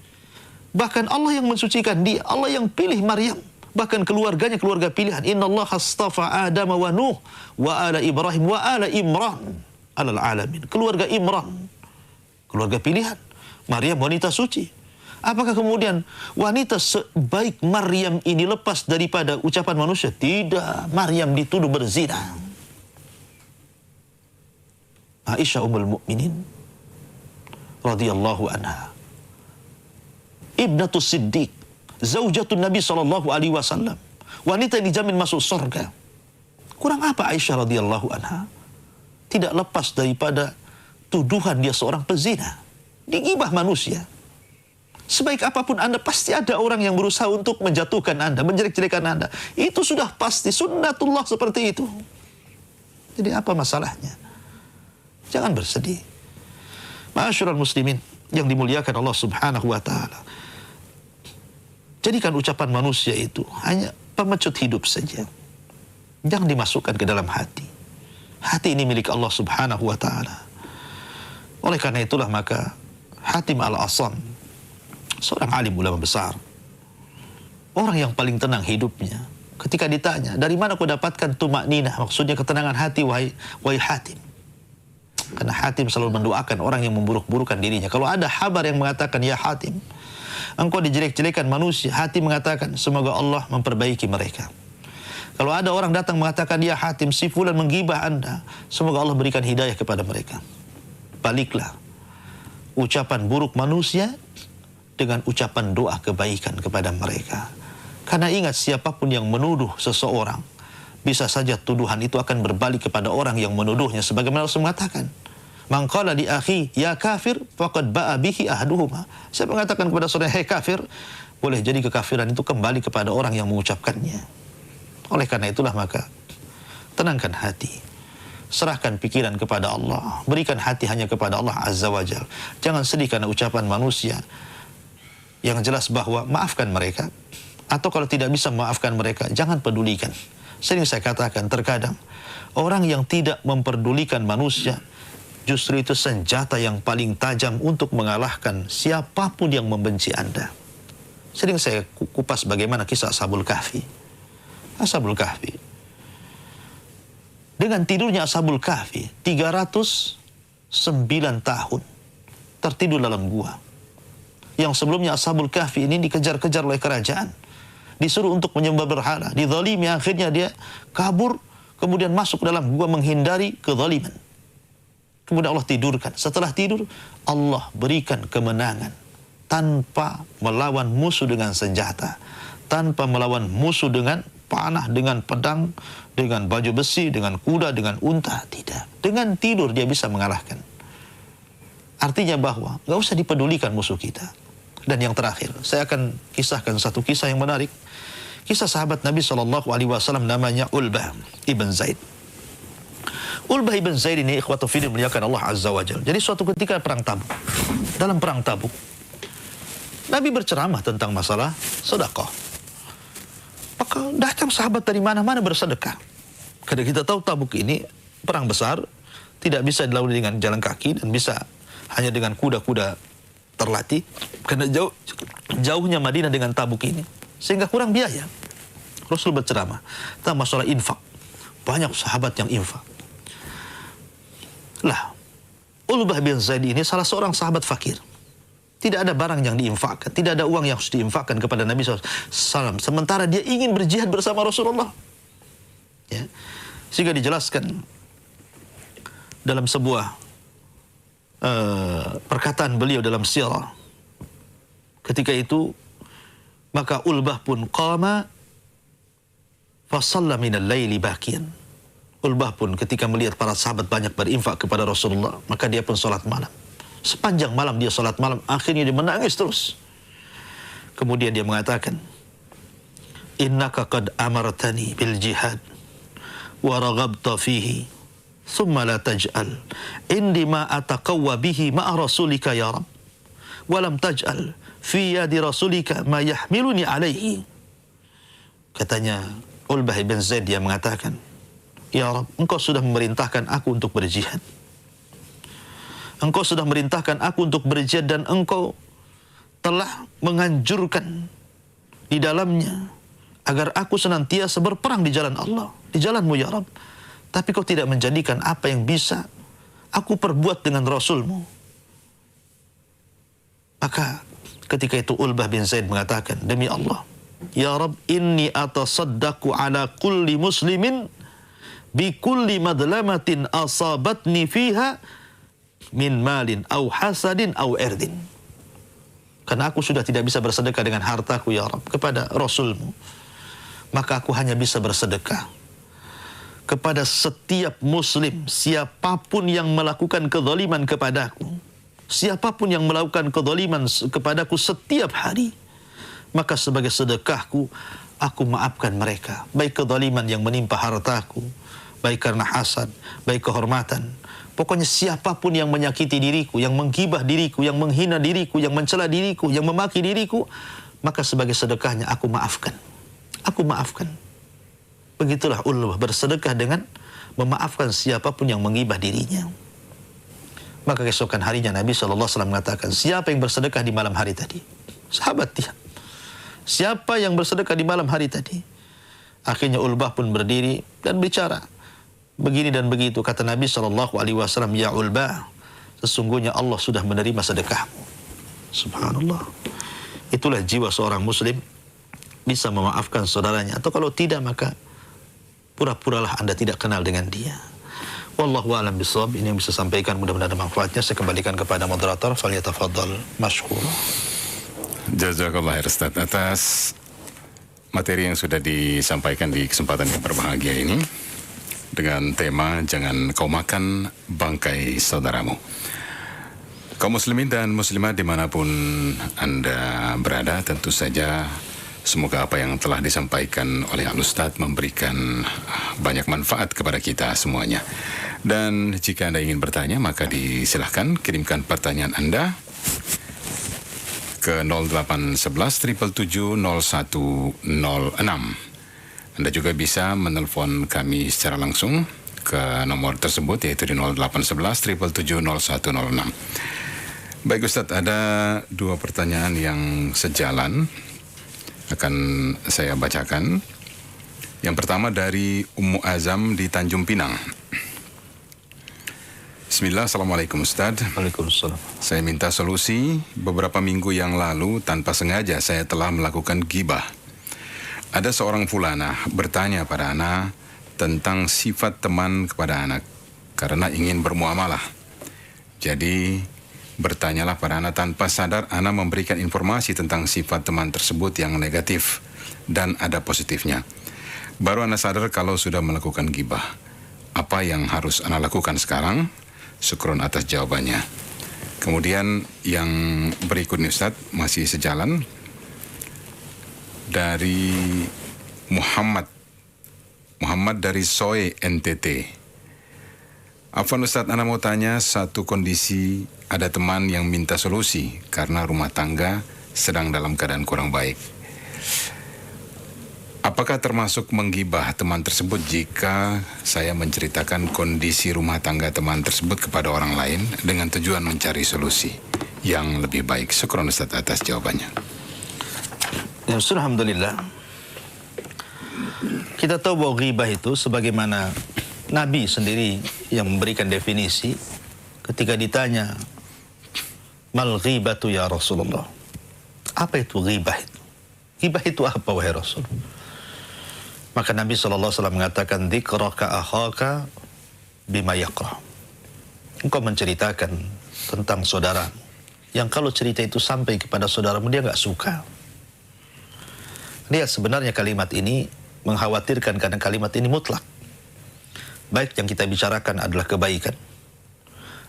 Bahkan Allah yang mensucikan dia, Allah yang pilih Maryam. Bahkan keluarganya keluarga pilihan. Innallaha astafa Adam wa Nuh wa ala Ibrahim wa ala Imran alal alamin. Keluarga Imran, keluarga pilihan. Maryam wanita suci. Apakah kemudian wanita sebaik Maryam ini lepas daripada ucapan manusia? Tidak. Maryam dituduh berzina. Aisyah ummul mukminin radhiyallahu anha, ibnatu Siddiq, zaujatun Nabi SAW, wanita yang dijamin masuk surga. Kurang apa Aisyah radhiyallahu anha? Tidak lepas daripada tuduhan dia seorang pezina, digibah manusia. Sebaik apapun Anda, pasti ada orang yang berusaha untuk menjatuhkan Anda, menjelek-jelekan Anda. Itu sudah pasti sunnatullah seperti itu. Jadi apa masalahnya? Jangan bersedih. Ma'asyiral muslimin yang dimuliakan Allah Subhanahu wa taala. Jadikan ucapan manusia itu hanya pemecut hidup saja. Jangan dimasukkan ke dalam hati. Hati ini milik Allah Subhanahu wa Ta'ala. Oleh karena itulah maka Hatim Al-Asam, seorang alim ulama besar, orang yang paling tenang hidupnya, ketika ditanya, dari mana kau dapatkan tumakninah, maksudnya ketenangan hati, wahai Hatim. Karena Hatim selalu mendoakan orang yang memburuk-burukan dirinya. Kalau ada kabar yang mengatakan, ya Hatim, engkau dijelek-jelekan manusia, Hatim mengatakan, semoga Allah memperbaiki mereka. Kalau ada orang datang mengatakan, ya Hatim, si fulan menggibah anda, semoga Allah berikan hidayah kepada mereka. Baliklah ucapan buruk manusia dengan ucapan doa kebaikan kepada mereka. Karena ingat, siapapun yang menuduh seseorang, bisa saja tuduhan itu akan berbalik kepada orang yang menuduhnya. Sebagaimana Rasul mengatakan, man qala li akhi ya kafir faqad ba'a bihi ahaduhuma. Saya mengatakan kepada saudara, hei kafir, boleh jadi kekafiran itu kembali kepada orang yang mengucapkannya. Oleh karena itulah maka tenangkan hati, serahkan pikiran kepada Allah, berikan hati hanya kepada Allah Azza wa Jalla. Jangan sedih karena ucapan manusia. Yang jelas bahwa maafkan mereka, atau kalau tidak bisa memaafkan mereka, jangan pedulikan. Sering saya katakan, terkadang orang yang tidak memperdulikan manusia, justru itu senjata yang paling tajam untuk mengalahkan siapapun yang membenci Anda. Sering saya kupas bagaimana kisah Ashabul Kahfi. Ashabul Kahfi, dengan tidurnya Ashabul Kahfi 309 tahun tertidur dalam gua. Yang sebelumnya Ashabul Kahfi ini dikejar-kejar oleh kerajaan, disuruh untuk menyembah berhala, dizalimi, akhirnya dia kabur, kemudian masuk dalam gua menghindari kezaliman. Kemudian Allah tidurkan. Setelah tidur, Allah berikan kemenangan tanpa melawan musuh dengan senjata, tanpa melawan musuh dengan panah, dengan pedang, dengan baju besi, dengan kuda, dengan unta. Tidak. Dengan tidur dia bisa mengalahkan. Artinya bahwa nggak usah dipedulikan musuh kita. Dan yang terakhir, saya akan kisahkan satu kisah yang menarik. Kisah sahabat Nabi SAW namanya Ulbah ibn Zaid. Ulbah ibn Zaid ini ikhwatu fiddin muliakan Allah Azza wa Jalla. Jadi suatu ketika perang Tabuk. Dalam perang Tabuk, Nabi berceramah tentang masalah sedekah. Maka datang sahabat dari mana-mana bersedekah. Karena kita tahu Tabuk ini perang besar, tidak bisa dilalui dengan jalan kaki dan bisa hanya dengan kuda-kuda terlatih. Karena jauhnya Madinah dengan Tabuk ini, sehingga kurang biaya. Rasul berceramah tentang masalah infak. Banyak sahabat yang infak. Lah, Ulbah bin Zaid ini salah seorang sahabat fakir. Tidak ada barang yang diinfakkan, tidak ada uang yang harus diinfakkan kepada Nabi SAW. Sementara dia ingin berjihad bersama Rasulullah. Ya. Sehingga dijelaskan dalam sebuah perkataan beliau dalam sirah. Ketika itu, maka Ulbah pun qama fasalla minal laili bakian. Ulbah pun ketika melihat para sahabat banyak berinfak kepada Rasulullah, maka dia pun sholat malam. Sepanjang malam dia salat malam, akhirnya dia menangis terus. Kemudian dia mengatakan, innaka qad amartani bil jihad wa raghabta fihi thumma la taj'al indi ma ataqawwa bihi ma'a rasulika ya Rabb wa lam taj'al fi yadi rasulika ma yahmiluni alaihi. Katanya Ulbah bin Zaid, dia mengatakan, ya Rabb, engkau sudah memerintahkan aku untuk berjihad. Engkau sudah merintahkan aku untuk berjihad dan engkau telah menganjurkan di dalamnya agar aku senantiasa berperang di jalan Allah, di jalanmu ya Rabb. Tapi kau tidak menjadikan apa yang bisa aku perbuat dengan Rasulmu. Maka ketika itu Ulbah bin Zaid mengatakan, demi Allah, ya Rabb, inni atasaddaqu ala kulli muslimin bi kulli madlamatin asabatni fiha min malin au hasadin au erdin. Karena aku sudah tidak bisa bersedekah dengan hartaku ya Rabb kepada Rasulmu, maka aku hanya bisa bersedekah kepada setiap muslim, siapapun yang melakukan kezaliman kepadaku, siapapun yang melakukan kezaliman kepadaku setiap hari, maka sebagai sedekahku aku maafkan mereka, baik kezaliman yang menimpa hartaku, baik karena hasad, baik kehormatan. Pokoknya siapapun yang menyakiti diriku, yang menggibah diriku, yang menghina diriku, yang mencela diriku, yang memaki diriku, maka sebagai sedekahnya aku maafkan. aku maafkan. Begitulah ulwah, bersedekah dengan memaafkan siapapun yang menggibah dirinya. Maka keesokan harinya Nabi SAW mengatakan, siapa yang bersedekah di malam hari tadi? Sahabat dia, siapa yang bersedekah di malam hari tadi? Akhirnya Ulbah pun berdiri dan bicara. Begini dan begitu, kata Nabi SAW, ya Ulbah, sesungguhnya Allah sudah menerima sedekahmu. Subhanallah. Itulah jiwa seorang muslim, bisa memaafkan saudaranya. Atau kalau tidak, maka pura-puralah Anda tidak kenal dengan dia. Wallahu a'lam bishawab. Ini yang bisa sampaikan, mudah-mudahan ada manfaatnya. Saya kembalikan kepada moderator. Falyatafaddal mashkur. Jazakallah khair Ustaz atas materi yang sudah disampaikan di kesempatan yang berbahagia ini dengan tema jangan kau makan bangkai saudaramu. Kaum muslimin dan muslimat dimanapun Anda berada, tentu saja semoga apa yang telah disampaikan oleh Al-Ustadz memberikan banyak manfaat kepada kita semuanya. Dan jika Anda ingin bertanya, maka disilahkan kirimkan pertanyaan Anda ke 0811 777 0106. Anda juga bisa menelpon kami secara langsung ke nomor tersebut, yaitu di 0811 777 0106. Baik Ustadz, ada dua pertanyaan yang sejalan, akan saya bacakan. Yang pertama dari Ummu Azam di Tanjung Pinang. Bismillah, Assalamualaikum Ustadz. Waalaikumsalam. Saya minta solusi. Beberapa minggu yang lalu tanpa sengaja saya telah melakukan ghibah. Ada seorang fulana bertanya pada ana tentang sifat teman kepada anak karena ingin bermuamalah. Jadi bertanyalah pada ana, tanpa sadar ana memberikan informasi tentang sifat teman tersebut yang negatif dan ada positifnya. Baru ana sadar kalau sudah melakukan ghibah. Apa yang harus ana lakukan sekarang? Syukron atas jawabannya. Kemudian yang berikutnya Ustaz, masih sejalan, dari Muhammad dari Soe NTT. Afwan Ustaz, ana mau tanya satu kondisi, ada teman yang minta solusi karena rumah tangga sedang dalam keadaan kurang baik. Apakah termasuk menggibah teman tersebut jika saya menceritakan kondisi rumah tangga teman tersebut kepada orang lain dengan tujuan mencari solusi yang lebih baik? Syukron Ustaz atas jawabannya. Ya, alhamdulillah. Kita tahu bahwa ghibah itu sebagaimana Nabi sendiri yang memberikan definisi ketika ditanya, mal ghibatu ya Rasulullah. Apa itu ghibah itu? Ghibah itu apa wahai Rasul? Maka Nabi SAW mengatakan, dzikraka akhaka bima yakrah. Engkau menceritakan tentang saudara yang kalau cerita itu sampai kepada saudaramu dia nggak suka. Lihat, sebenarnya kalimat ini mengkhawatirkan karena kalimat ini mutlak. Baik yang kita bicarakan adalah kebaikan,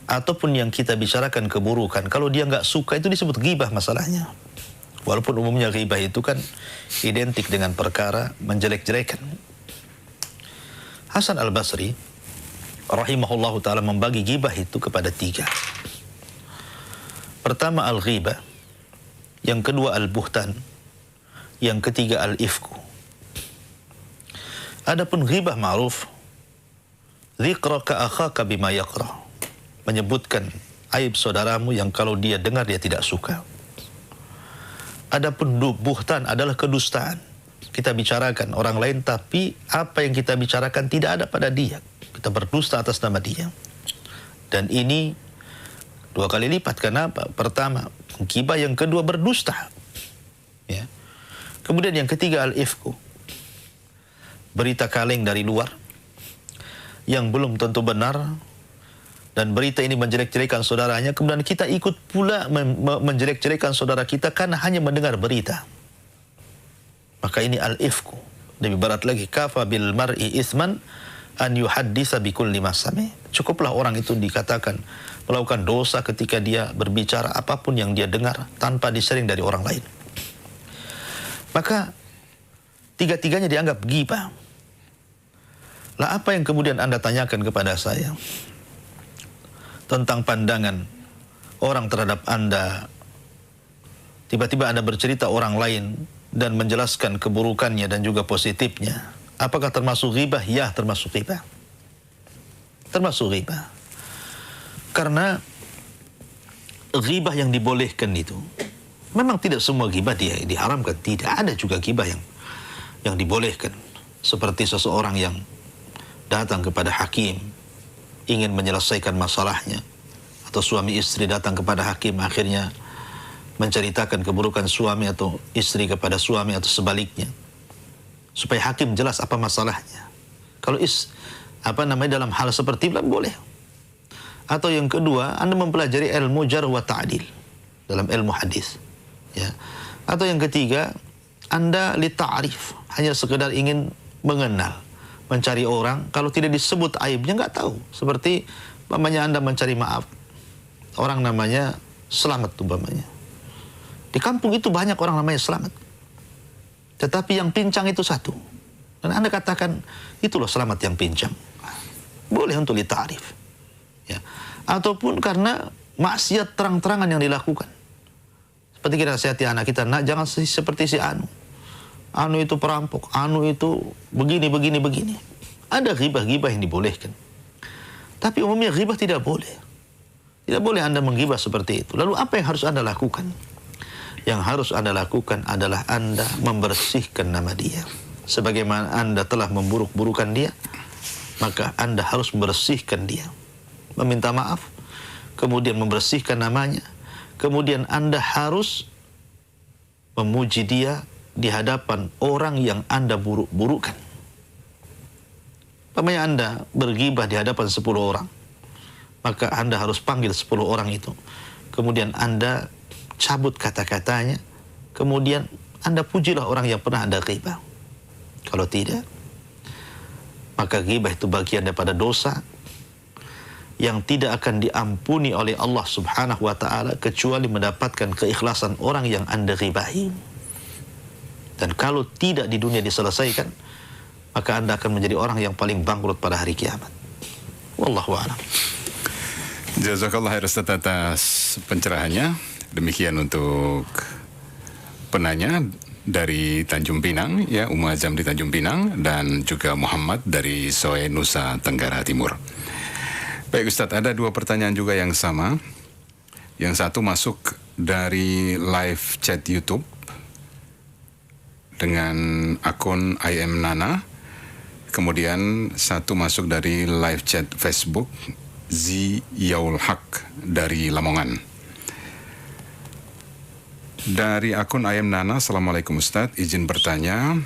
ataupun yang kita bicarakan keburukan, kalau dia nggak suka itu disebut ghibah masalahnya. Walaupun umumnya ghibah itu kan identik dengan perkara menjelek-jelekan. Hasan Al-Basri rahimahullahu ta'ala membagi ghibah itu kepada 3. Pertama al-ghibah, yang kedua al-buhtan, yang ketiga al-ifku. Adapun ghibah ma'ruf, dzikraka akhaka bima yakrah, menyebutkan aib saudaramu yang kalau dia dengar dia tidak suka. Adapun buhtan adalah kedustaan. Kita bicarakan orang lain tapi apa yang kita bicarakan tidak ada pada dia. Kita berdusta atas nama dia. Dan ini 2 kali lipat. Kenapa? Pertama, ghibah, yang kedua berdusta. Ya. Kemudian yang ketiga al-ifku. Berita kaleng dari luar yang belum tentu benar, dan berita ini menjelek-jelekan saudaranya, kemudian kita ikut pula menjelek-jelekan saudara kita karena hanya mendengar berita. Maka ini al-ifku. Lebih berat lagi, kafa bil mar'i isman an yuhaddisa bikulli ma sami. Cukuplah orang itu dikatakan melakukan dosa ketika dia berbicara apapun yang dia dengar tanpa disering dari orang lain. Maka 3-tiganya dianggap ghibah. Lah apa yang kemudian Anda tanyakan kepada saya tentang pandangan orang terhadap Anda? Tiba-tiba Anda bercerita orang lain dan menjelaskan keburukannya dan juga positifnya. Apakah termasuk ghibah? Ya, termasuk ghibah. Termasuk ghibah. Karena ghibah yang dibolehkan itu, memang tidak semua ghibah diharamkan. Tidak, ada juga ghibah yang dibolehkan. Seperti seseorang yang datang kepada hakim, ingin menyelesaikan masalahnya. Atau suami istri datang kepada hakim, akhirnya menceritakan keburukan suami atau istri kepada suami atau sebaliknya. Supaya hakim jelas apa masalahnya. Kalau dalam hal seperti itu boleh. Atau yang kedua, Anda mempelajari ilmu jarh wa ta'dil dalam ilmu hadis. Ya. Atau yang ketiga, Anda li ta'rif, hanya sekedar ingin mengenal, mencari orang, kalau tidak disebut aibnya nggak tahu. Seperti umpamanya Anda mencari maaf, orang namanya Selamat umpamanya. Di kampung itu banyak orang namanya Selamat. Tetapi yang pincang itu satu. Dan Anda katakan, itu loh Selamat yang pincang. Boleh untuk li ta'rif. Ya. Ataupun karena maksiat terang-terangan yang dilakukan. Seperti kita nasihati anak kita, nak jangan seperti si Anu. Anu itu perampok, Anu itu begini. Ada ghibah-ghibah yang dibolehkan. Tapi umumnya ghibah tidak boleh. Tidak boleh Anda menggibah seperti itu. Lalu apa yang harus Anda lakukan? Yang harus Anda lakukan adalah Anda membersihkan nama dia. Sebagaimana Anda telah memburuk-burukan dia, maka Anda harus membersihkan dia. Meminta maaf, kemudian membersihkan namanya, kemudian Anda harus memuji dia di hadapan orang yang Anda buruk-burukan. Umpamanya Anda bergibah di hadapan 10 orang, maka Anda harus panggil 10 orang itu. Kemudian Anda cabut kata-katanya, kemudian Anda pujilah orang yang pernah Anda ghibah. Kalau tidak, maka ghibah itu bagian daripada dosa yang tidak akan diampuni oleh Allah Subhanahu wa ta'ala kecuali mendapatkan keikhlasan orang yang Anda ghibahi. Dan kalau tidak di dunia diselesaikan, maka Anda akan menjadi orang yang paling bangkrut pada hari kiamat. Wallahu a'lam. Jazakallah khair Ustaz atas pencerahannya. Demikian untuk penanya dari Tanjung Pinang, ya, Ummu Azam di Tanjung Pinang, dan juga Muhammad dari Soe, Nusa Tenggara Timur. Baik Ustadz, ada 2 pertanyaan juga yang sama. Yang satu masuk dari live chat YouTube dengan akun I Am Nana. Kemudian satu masuk dari live chat Facebook Ziyaul Haq dari Lamongan. Dari akun I Am Nana, Assalamualaikum Ustadz, izin bertanya,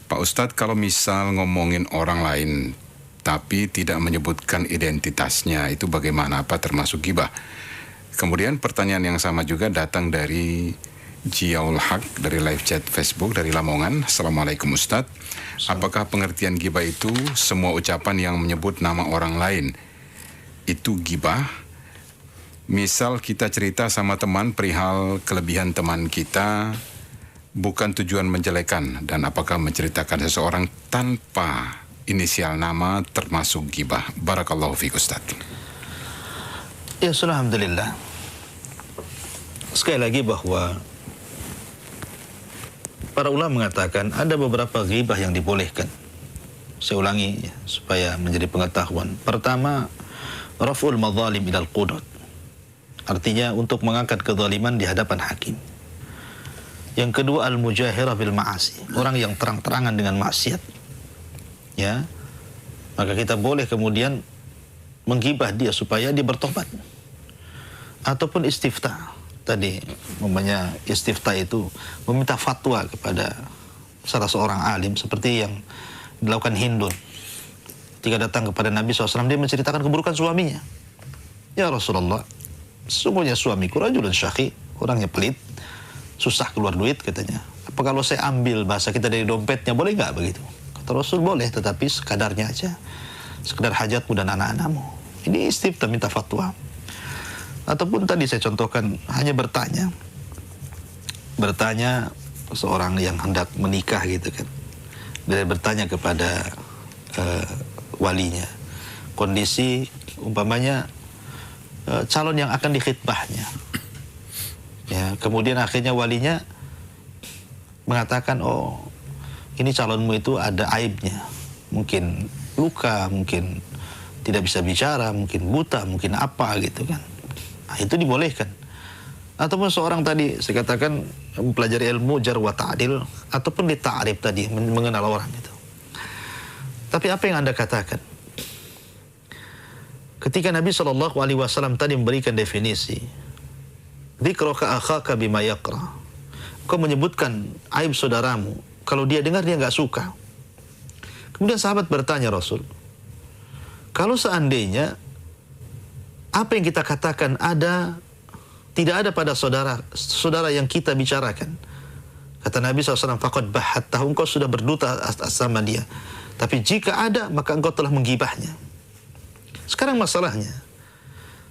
Pak Ustadz, kalau misal ngomongin orang lain tapi tidak menyebutkan identitasnya, itu bagaimana? Apa termasuk ghibah? Kemudian pertanyaan yang sama juga datang dari Jiaul Haq dari live chat Facebook dari Lamongan. Assalamualaikum Ustadz, apakah pengertian ghibah itu semua ucapan yang menyebut nama orang lain itu ghibah? Misal kita cerita sama teman perihal kelebihan teman kita, bukan tujuan menjelekan, dan apakah menceritakan seseorang tanpa inisial nama termasuk ghibah? Barakallahu fiik Ustaz. Ya, alhamdulillah. Sekali lagi bahwa para ulama mengatakan ada beberapa ghibah yang dibolehkan. Saya ulangi ya, supaya menjadi pengetahuan. Pertama, raf'ul madzalim ilal qudud. Artinya untuk mengangkat kezaliman di hadapan hakim. Yang kedua, al-mujahirah bil ma'asi. Orang yang terang-terangan dengan maksiat. Ya, maka kita boleh kemudian menggibah dia supaya dia bertobat. Ataupun istifta. Tadi namanya istifta itu meminta fatwa kepada salah seorang alim seperti yang dilakukan Hindun. Ketika datang kepada Nabi SAW, dia menceritakan keburukan suaminya. Ya Rasulullah, sesungguhnya suamiku rajulun syaqi, orangnya pelit, susah keluar duit katanya. Apa kalau saya ambil bahasa kita dari dompetnya, boleh nggak begitu? Rasul boleh, tetapi sekadarnya aja, sekedar hajatmu dan anak-anakmu. Ini istifta, minta fatwa. Ataupun tadi saya contohkan hanya bertanya seorang yang hendak menikah gitu kan, dia bertanya kepada walinya kondisi umpamanya calon yang akan dikhitbahnya, ya, kemudian akhirnya walinya mengatakan, oh ini calonmu itu ada aibnya, mungkin luka, mungkin tidak bisa bicara, mungkin buta, mungkin apa gitu kan. Nah, itu dibolehkan. Ataupun seorang tadi, saya katakan mempelajari ilmu jar wa ta'dil, ataupun di ta'rif tadi, mengenal orang itu. Tapi apa yang Anda katakan? Ketika Nabi SAW tadi memberikan definisi, dzikraka akhaka bima yaqra, kau menyebutkan aib saudaramu, kalau dia dengar dia nggak suka. Kemudian sahabat bertanya Rasul, kalau seandainya apa yang kita katakan tidak ada pada saudara yang kita bicarakan, kata Nabi SAW, faqad bahattahu, engkau sudah berdusta atas sama dia. Tapi jika ada, maka engkau telah menggibahnya. Sekarang masalahnya,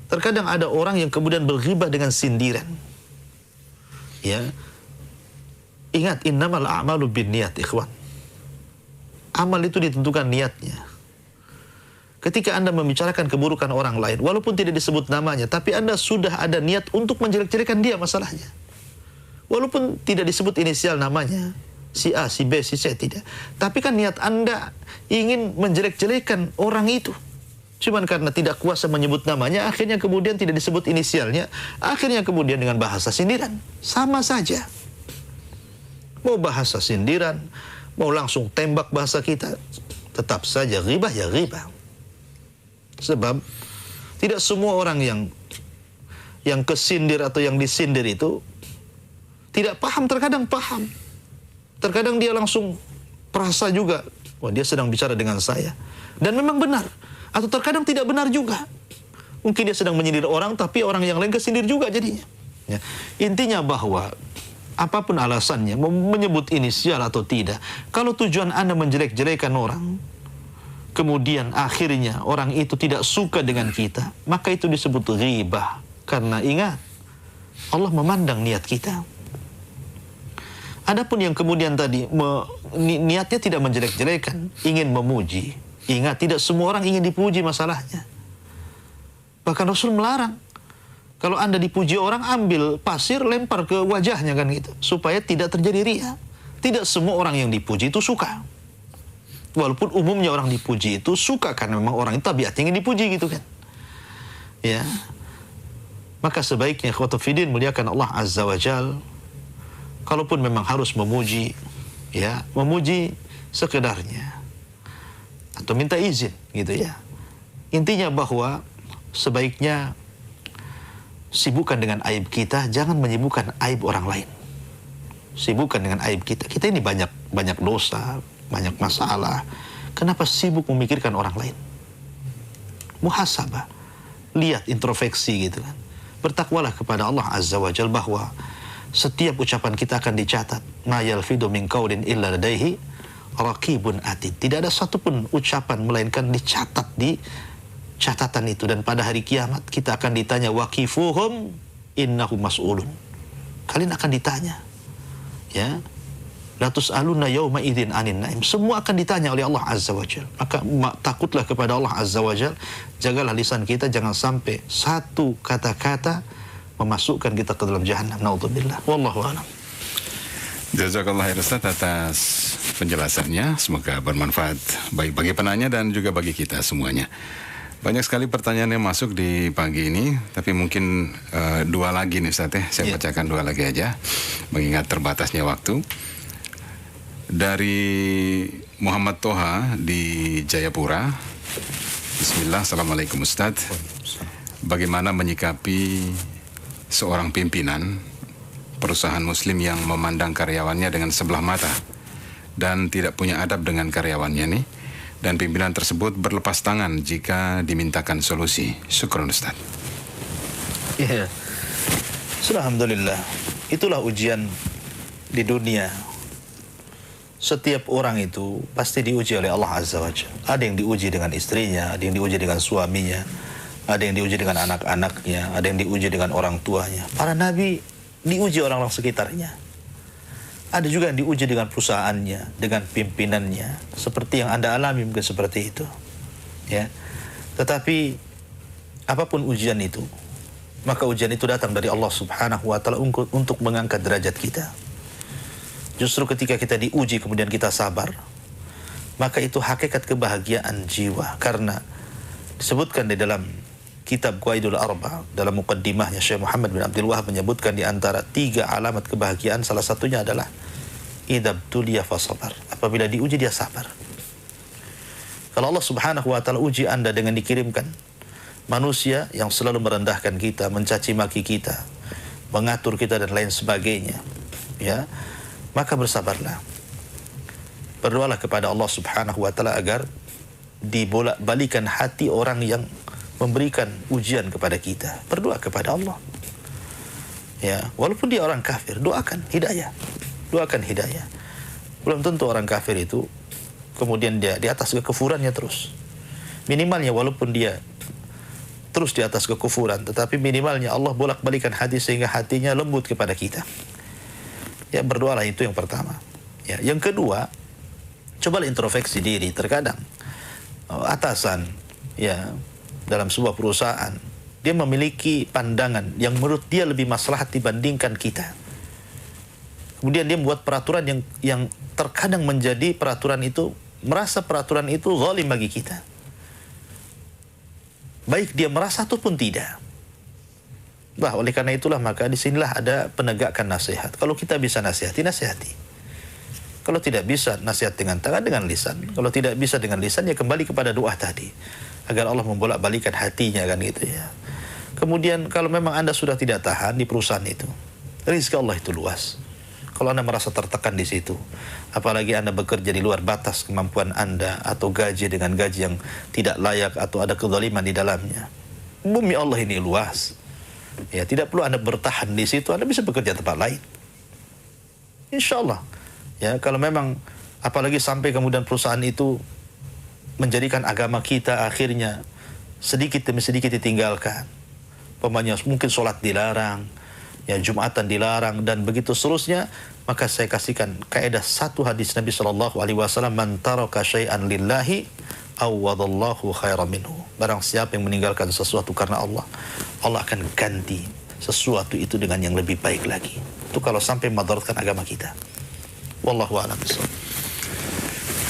terkadang ada orang yang kemudian berghibah dengan sindiran. Ya, ingat, innamal a'malu binniyat, ikhwan. Amal itu ditentukan niatnya. Ketika Anda membicarakan keburukan orang lain, walaupun tidak disebut namanya, tapi Anda sudah ada niat untuk menjelek-jelekan dia masalahnya. Walaupun tidak disebut inisial namanya, si A, si B, si C, tidak. Tapi kan niat Anda ingin menjelek-jelekan orang itu. Cuman karena tidak kuasa menyebut namanya, akhirnya kemudian tidak disebut inisialnya, akhirnya kemudian dengan bahasa sindiran. Sama saja. Mau bahasa sindiran, mau langsung tembak bahasa kita, tetap saja ghibah ya ghibah. Sebab tidak semua orang yang kesindir atau yang disindir itu tidak paham, terkadang paham. Terkadang dia langsung perasa juga, wah dia sedang bicara dengan saya. Dan memang benar. Atau terkadang tidak benar juga. Mungkin dia sedang menyindir orang, tapi orang yang lain kesindir juga jadinya. Ya. Intinya bahwa apapun alasannya, menyebut inisial atau tidak, kalau tujuan Anda menjelek-jelekan orang, kemudian akhirnya orang itu tidak suka dengan kita, maka itu disebut ghibah. Karena ingat, Allah memandang niat kita. Adapun yang kemudian tadi niatnya tidak menjelek-jelekan, ingin memuji. Ingat, tidak semua orang ingin dipuji masalahnya. Bahkan Rasul melarang. Kalau Anda dipuji orang, ambil pasir, lempar ke wajahnya kan gitu. Supaya tidak terjadi riya. Tidak semua orang yang dipuji itu suka. Walaupun umumnya orang dipuji itu suka, karena memang orang itu tabiatnya ingin dipuji gitu kan. Ya. Maka sebaiknya khotofidin muliakan Allah Azza wa Jal. Kalaupun memang harus memuji, ya, memuji sekedarnya. Atau minta izin gitu ya. Intinya bahwa sebaiknya sibukkan dengan aib kita, jangan menyibukkan aib orang lain. Sibukkan dengan aib kita. Kita ini banyak dosa, banyak masalah. Kenapa sibuk memikirkan orang lain? Muhasabah. Lihat, introspeksi gitu kan. Bertakwalah kepada Allah Azza wa Jalla bahwa setiap ucapan kita akan dicatat. Ma yalfidu min qaulin illa ladaihi raqibun atid. Tidak ada satupun ucapan melainkan dicatat di catatan itu, dan pada hari kiamat kita akan ditanya waqifuhum innahum mas'ulun. Kalian akan ditanya. Ya. La tus'aluna yauma idzin 'anin na'im. Semua akan ditanya oleh Allah Azza wa Jalla. Maka takutlah kepada Allah Azza wa Jalla. Jagalah lisan kita, jangan sampai satu kata-kata memasukkan kita ke dalam jahannam. Naudzubillah. Wallahu a'lam. Jazakallah khair Ustaz atas penjelasannya. Semoga bermanfaat baik bagi penanya dan juga bagi kita semuanya. Banyak sekali pertanyaan yang masuk di pagi ini, tapi mungkin dua lagi nih Ustaz ya. Saya bacakan dua lagi aja, mengingat terbatasnya waktu. Dari Muhammad Toha di Jayapura. Bismillah, Assalamualaikum Ustaz. Bagaimana menyikapi seorang pimpinan perusahaan muslim yang memandang karyawannya dengan sebelah mata dan tidak punya adab dengan karyawannya nih, dan pimpinan tersebut berlepas tangan jika dimintakan solusi? Syukron Ustaz. Iya. Alhamdulillah. Itulah ujian di dunia. Setiap orang itu pasti diuji oleh Allah Azza wa Jalla. Ada yang diuji dengan istrinya, ada yang diuji dengan suaminya, ada yang diuji dengan anak-anaknya, ada yang diuji dengan orang tuanya. Para nabi diuji orang-orang sekitarnya. Ada juga yang diuji dengan perusahaannya, dengan pimpinannya, seperti yang Anda alami mungkin seperti itu. Ya. Tetapi apapun ujian itu, maka ujian itu datang dari Allah Subhanahu wa taala untuk mengangkat derajat kita. Justru ketika kita diuji kemudian kita sabar, maka itu hakikat kebahagiaan jiwa. Karena disebutkan di dalam kitab Qawaidul Arba, dalam muqaddimahnya Syekh Muhammad bin Abdul Wahab menyebutkan di antara 3 alamat kebahagiaan, salah satunya adalah idza btuliya fasabar. Apabila diuji dia sabar. Kalau Allah Subhanahu wa taala uji Anda dengan dikirimkan manusia yang selalu merendahkan kita, mencaci maki kita, mengatur kita dan lain sebagainya, ya, maka bersabarlah. Berdoalah kepada Allah Subhanahu wa taala agar dibolak-balikan hati orang yang memberikan ujian kepada kita. Berdoa kepada Allah. Ya, walaupun dia orang kafir, doakan hidayah. Doakan hidayah. Belum tentu orang kafir itu kemudian dia di atas kekufurannya terus. Minimalnya walaupun dia terus di atas kekufuran, tetapi minimalnya Allah bolak-balikan hati sehingga hatinya lembut kepada kita. Ya, berdoalah, itu yang pertama. Ya, yang kedua, cobalah introspeksi diri. Terkadang atasan, ya, dalam sebuah perusahaan, dia memiliki pandangan yang menurut dia lebih maslahat dibandingkan kita. Kemudian dia membuat peraturan yang terkadang menjadi peraturan itu, merasa peraturan itu zalim bagi kita. Baik dia merasa ataupun tidak. Bah, oleh karena itulah maka disinilah ada penegakan nasihat. Kalau kita bisa nasihati, nasihati. Kalau tidak bisa, nasihat dengan tangan, dengan lisan. Kalau tidak bisa dengan lisan, ya kembali kepada doa tadi, agar Allah membolak-balikan hatinya, kan gitu ya. Kemudian kalau memang Anda sudah tidak tahan di perusahaan itu, rezeki Allah itu luas. Kalau Anda merasa tertekan di situ, apalagi Anda bekerja di luar batas kemampuan Anda, atau gaji dengan gaji yang tidak layak, atau ada kezaliman di dalamnya. Bumi Allah ini luas. Ya, tidak perlu Anda bertahan di situ, Anda bisa bekerja tempat lain. Insya Allah. Ya, kalau memang apalagi sampai kemudian perusahaan itu menjadikan agama kita akhirnya sedikit demi sedikit ditinggalkan. Pemanya mungkin sholat dilarang, ya, Jumatan dilarang, dan begitu seterusnya, maka saya kasihkan kaidah satu hadis Nabi SAW, man taraka syai'an lillahi awwadallahu khairan minhu. Barang siapa yang meninggalkan sesuatu karena Allah, Allah akan ganti sesuatu itu dengan yang lebih baik lagi. Itu kalau sampai madaratkan agama kita. Wallahu a'lam bishawab.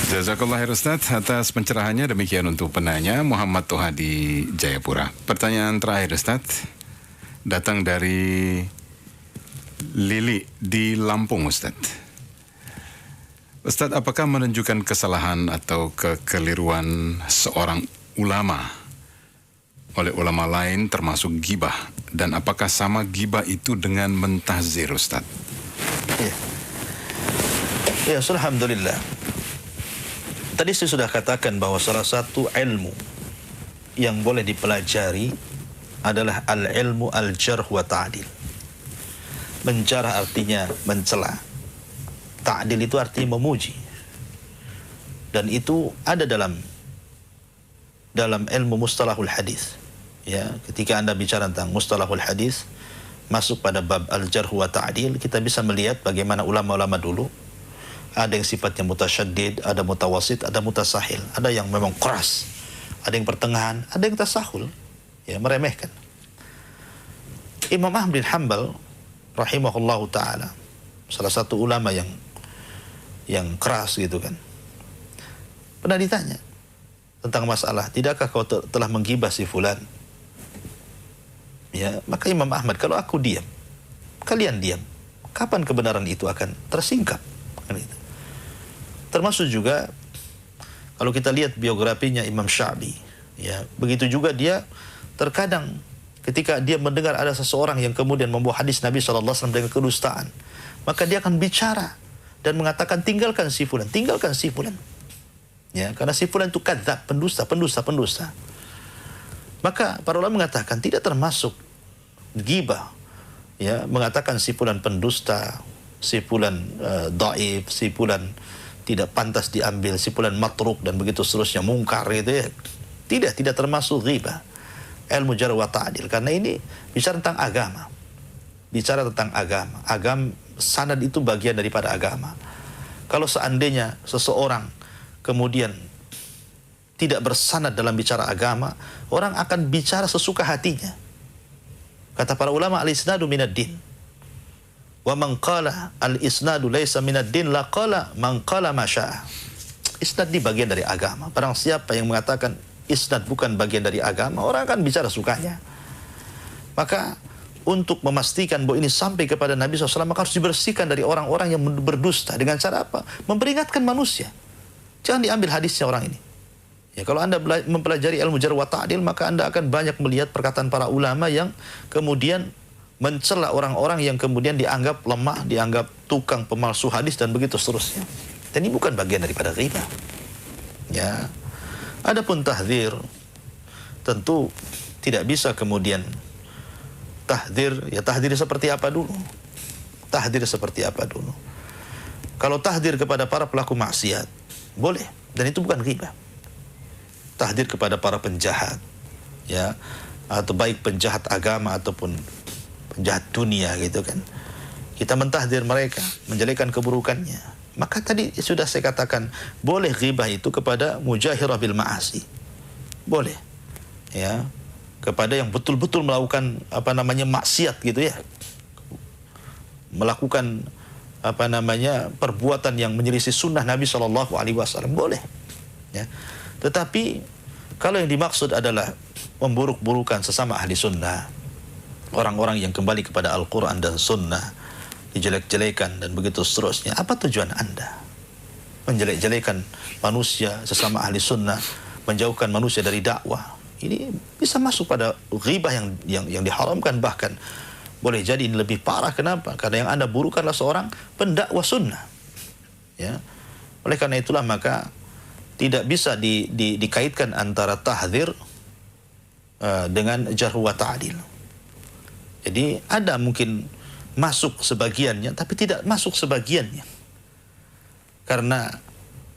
Jazakallah khair Ustaz atas pencerahannya. Demikian untuk penanya Muhammad Toha di Jayapura. Pertanyaan terakhir Ustaz, datang dari Lili di Lampung Ustaz. Ustaz, apakah menunjukkan kesalahan atau kekeliruan seorang ulama oleh ulama lain termasuk gibah, dan apakah sama gibah itu dengan mentahzir Ustaz? Ya, alhamdulillah. Tadi saya sudah katakan bahwa salah satu ilmu yang boleh dipelajari adalah al-ilmu al-jarh wa ta'dil. Menjarah artinya mencela. Ta'dil itu artinya memuji. Dan itu ada dalam ilmu mustalahul hadis. Ya, ketika Anda bicara tentang mustalahul hadis, masuk pada bab al-jarh wa ta'dil, kita bisa melihat bagaimana ulama-ulama dulu. Ada yang sifatnya mutasyaddid, ada mutawasit, ada mutasahil. Ada yang memang keras, ada yang pertengahan, ada yang tasahul, ya, meremehkan. Imam Ahmad bin Hanbal rahimahullahu ta'ala, salah satu ulama yang keras gitu kan, pernah ditanya tentang masalah, tidakkah kau telah menggibah si fulan? Ya, maka Imam Ahmad, kalau aku diam, kalian diam, kapan kebenaran itu akan tersingkap? Kan itu. Termasuk juga kalau kita lihat biografinya Imam Sya'bi, ya, begitu juga dia terkadang ketika dia mendengar ada seseorang yang kemudian membawa hadis Nabi SAW dengan kedustaan, maka dia akan bicara dan mengatakan tinggalkan si fulan, tinggalkan si fulan. Ya, karena si fulan itu kadzab, pendusta. Maka para ulama mengatakan tidak termasuk ghibah, ya, mengatakan si fulan pendusta, si fulan dhaif, si fulan tidak pantas diambil, si fulan matruk, dan begitu seterusnya, mungkar gitu ya. Tidak termasuk ghibah. Ilmu jarh wa ta'dil, karena ini bicara tentang agama. Bicara tentang agama. Sanad itu bagian daripada agama. Kalau seandainya seseorang kemudian tidak bersanad dalam bicara agama, orang akan bicara sesuka hatinya. Kata para ulama, al-isnadu minad din. Wa man qala al-isnadu laisa minad din la qala man qala ma syaa. Isnad di bagian dari agama. Barang siapa yang mengatakan isnad bukan bagian dari agama, orang akan bicara sukanya. Maka untuk memastikan bahwa ini sampai kepada Nabi SAW, maka harus dibersihkan dari orang-orang yang berdusta. Dengan cara apa? Memperingatkan manusia. Jangan diambil hadisnya orang ini. Ya, kalau Anda mempelajari ilmu jarh wa ta'dil, maka Anda akan banyak melihat perkataan para ulama yang kemudian mencela orang-orang yang kemudian dianggap lemah, dianggap tukang pemalsu hadis dan begitu seterusnya. Dan ini bukan bagian daripada ghibah. Ya. Adapun tahdzir, tentu tidak bisa kemudian tahdzir, ya tahdzir seperti apa dulu? Tahdzir seperti apa dulu? Kalau tahdzir kepada para pelaku maksiat, boleh, dan itu bukan ghibah. Tahdzir kepada para penjahat, ya, atau baik penjahat agama ataupun penjahat dunia gitu kan. Kita mentahdzir mereka, menjelekan keburukannya. Maka tadi sudah saya katakan, boleh ghibah itu kepada mujahirah bil ma'asi. Boleh. Ya. Kepada yang betul-betul melakukan maksiat gitu ya. Melakukan perbuatan yang menyelisih sunnah Nabi SAW, boleh. Ya. Tetapi kalau yang dimaksud adalah memburuk-burukan sesama ahli sunnah, orang-orang yang kembali kepada Al-Quran dan sunnah, dijelek-jelekan dan begitu seterusnya, apa tujuan Anda? Menjelek-jelekan manusia sesama ahli sunnah, menjauhkan manusia dari dakwah. Ini bisa masuk pada ghibah yang diharamkan, bahkan boleh jadi ini lebih parah. Kenapa? Karena yang Anda burukanlah seorang pendakwah sunnah. Ya. Oleh karena itulah maka tidak bisa dikaitkan antara tahdzir dengan jarh wa ta'dil. Jadi ada mungkin masuk sebagiannya, tapi tidak masuk sebagiannya. Karena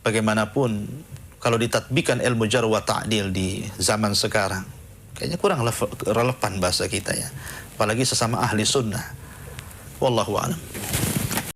bagaimanapun kalau ditatbikan ilmu jarh wa ta'dil di zaman sekarang, kayaknya kurang relevan bahasa kita ya. Apalagi sesama ahli sunnah. Wallahu a'lam.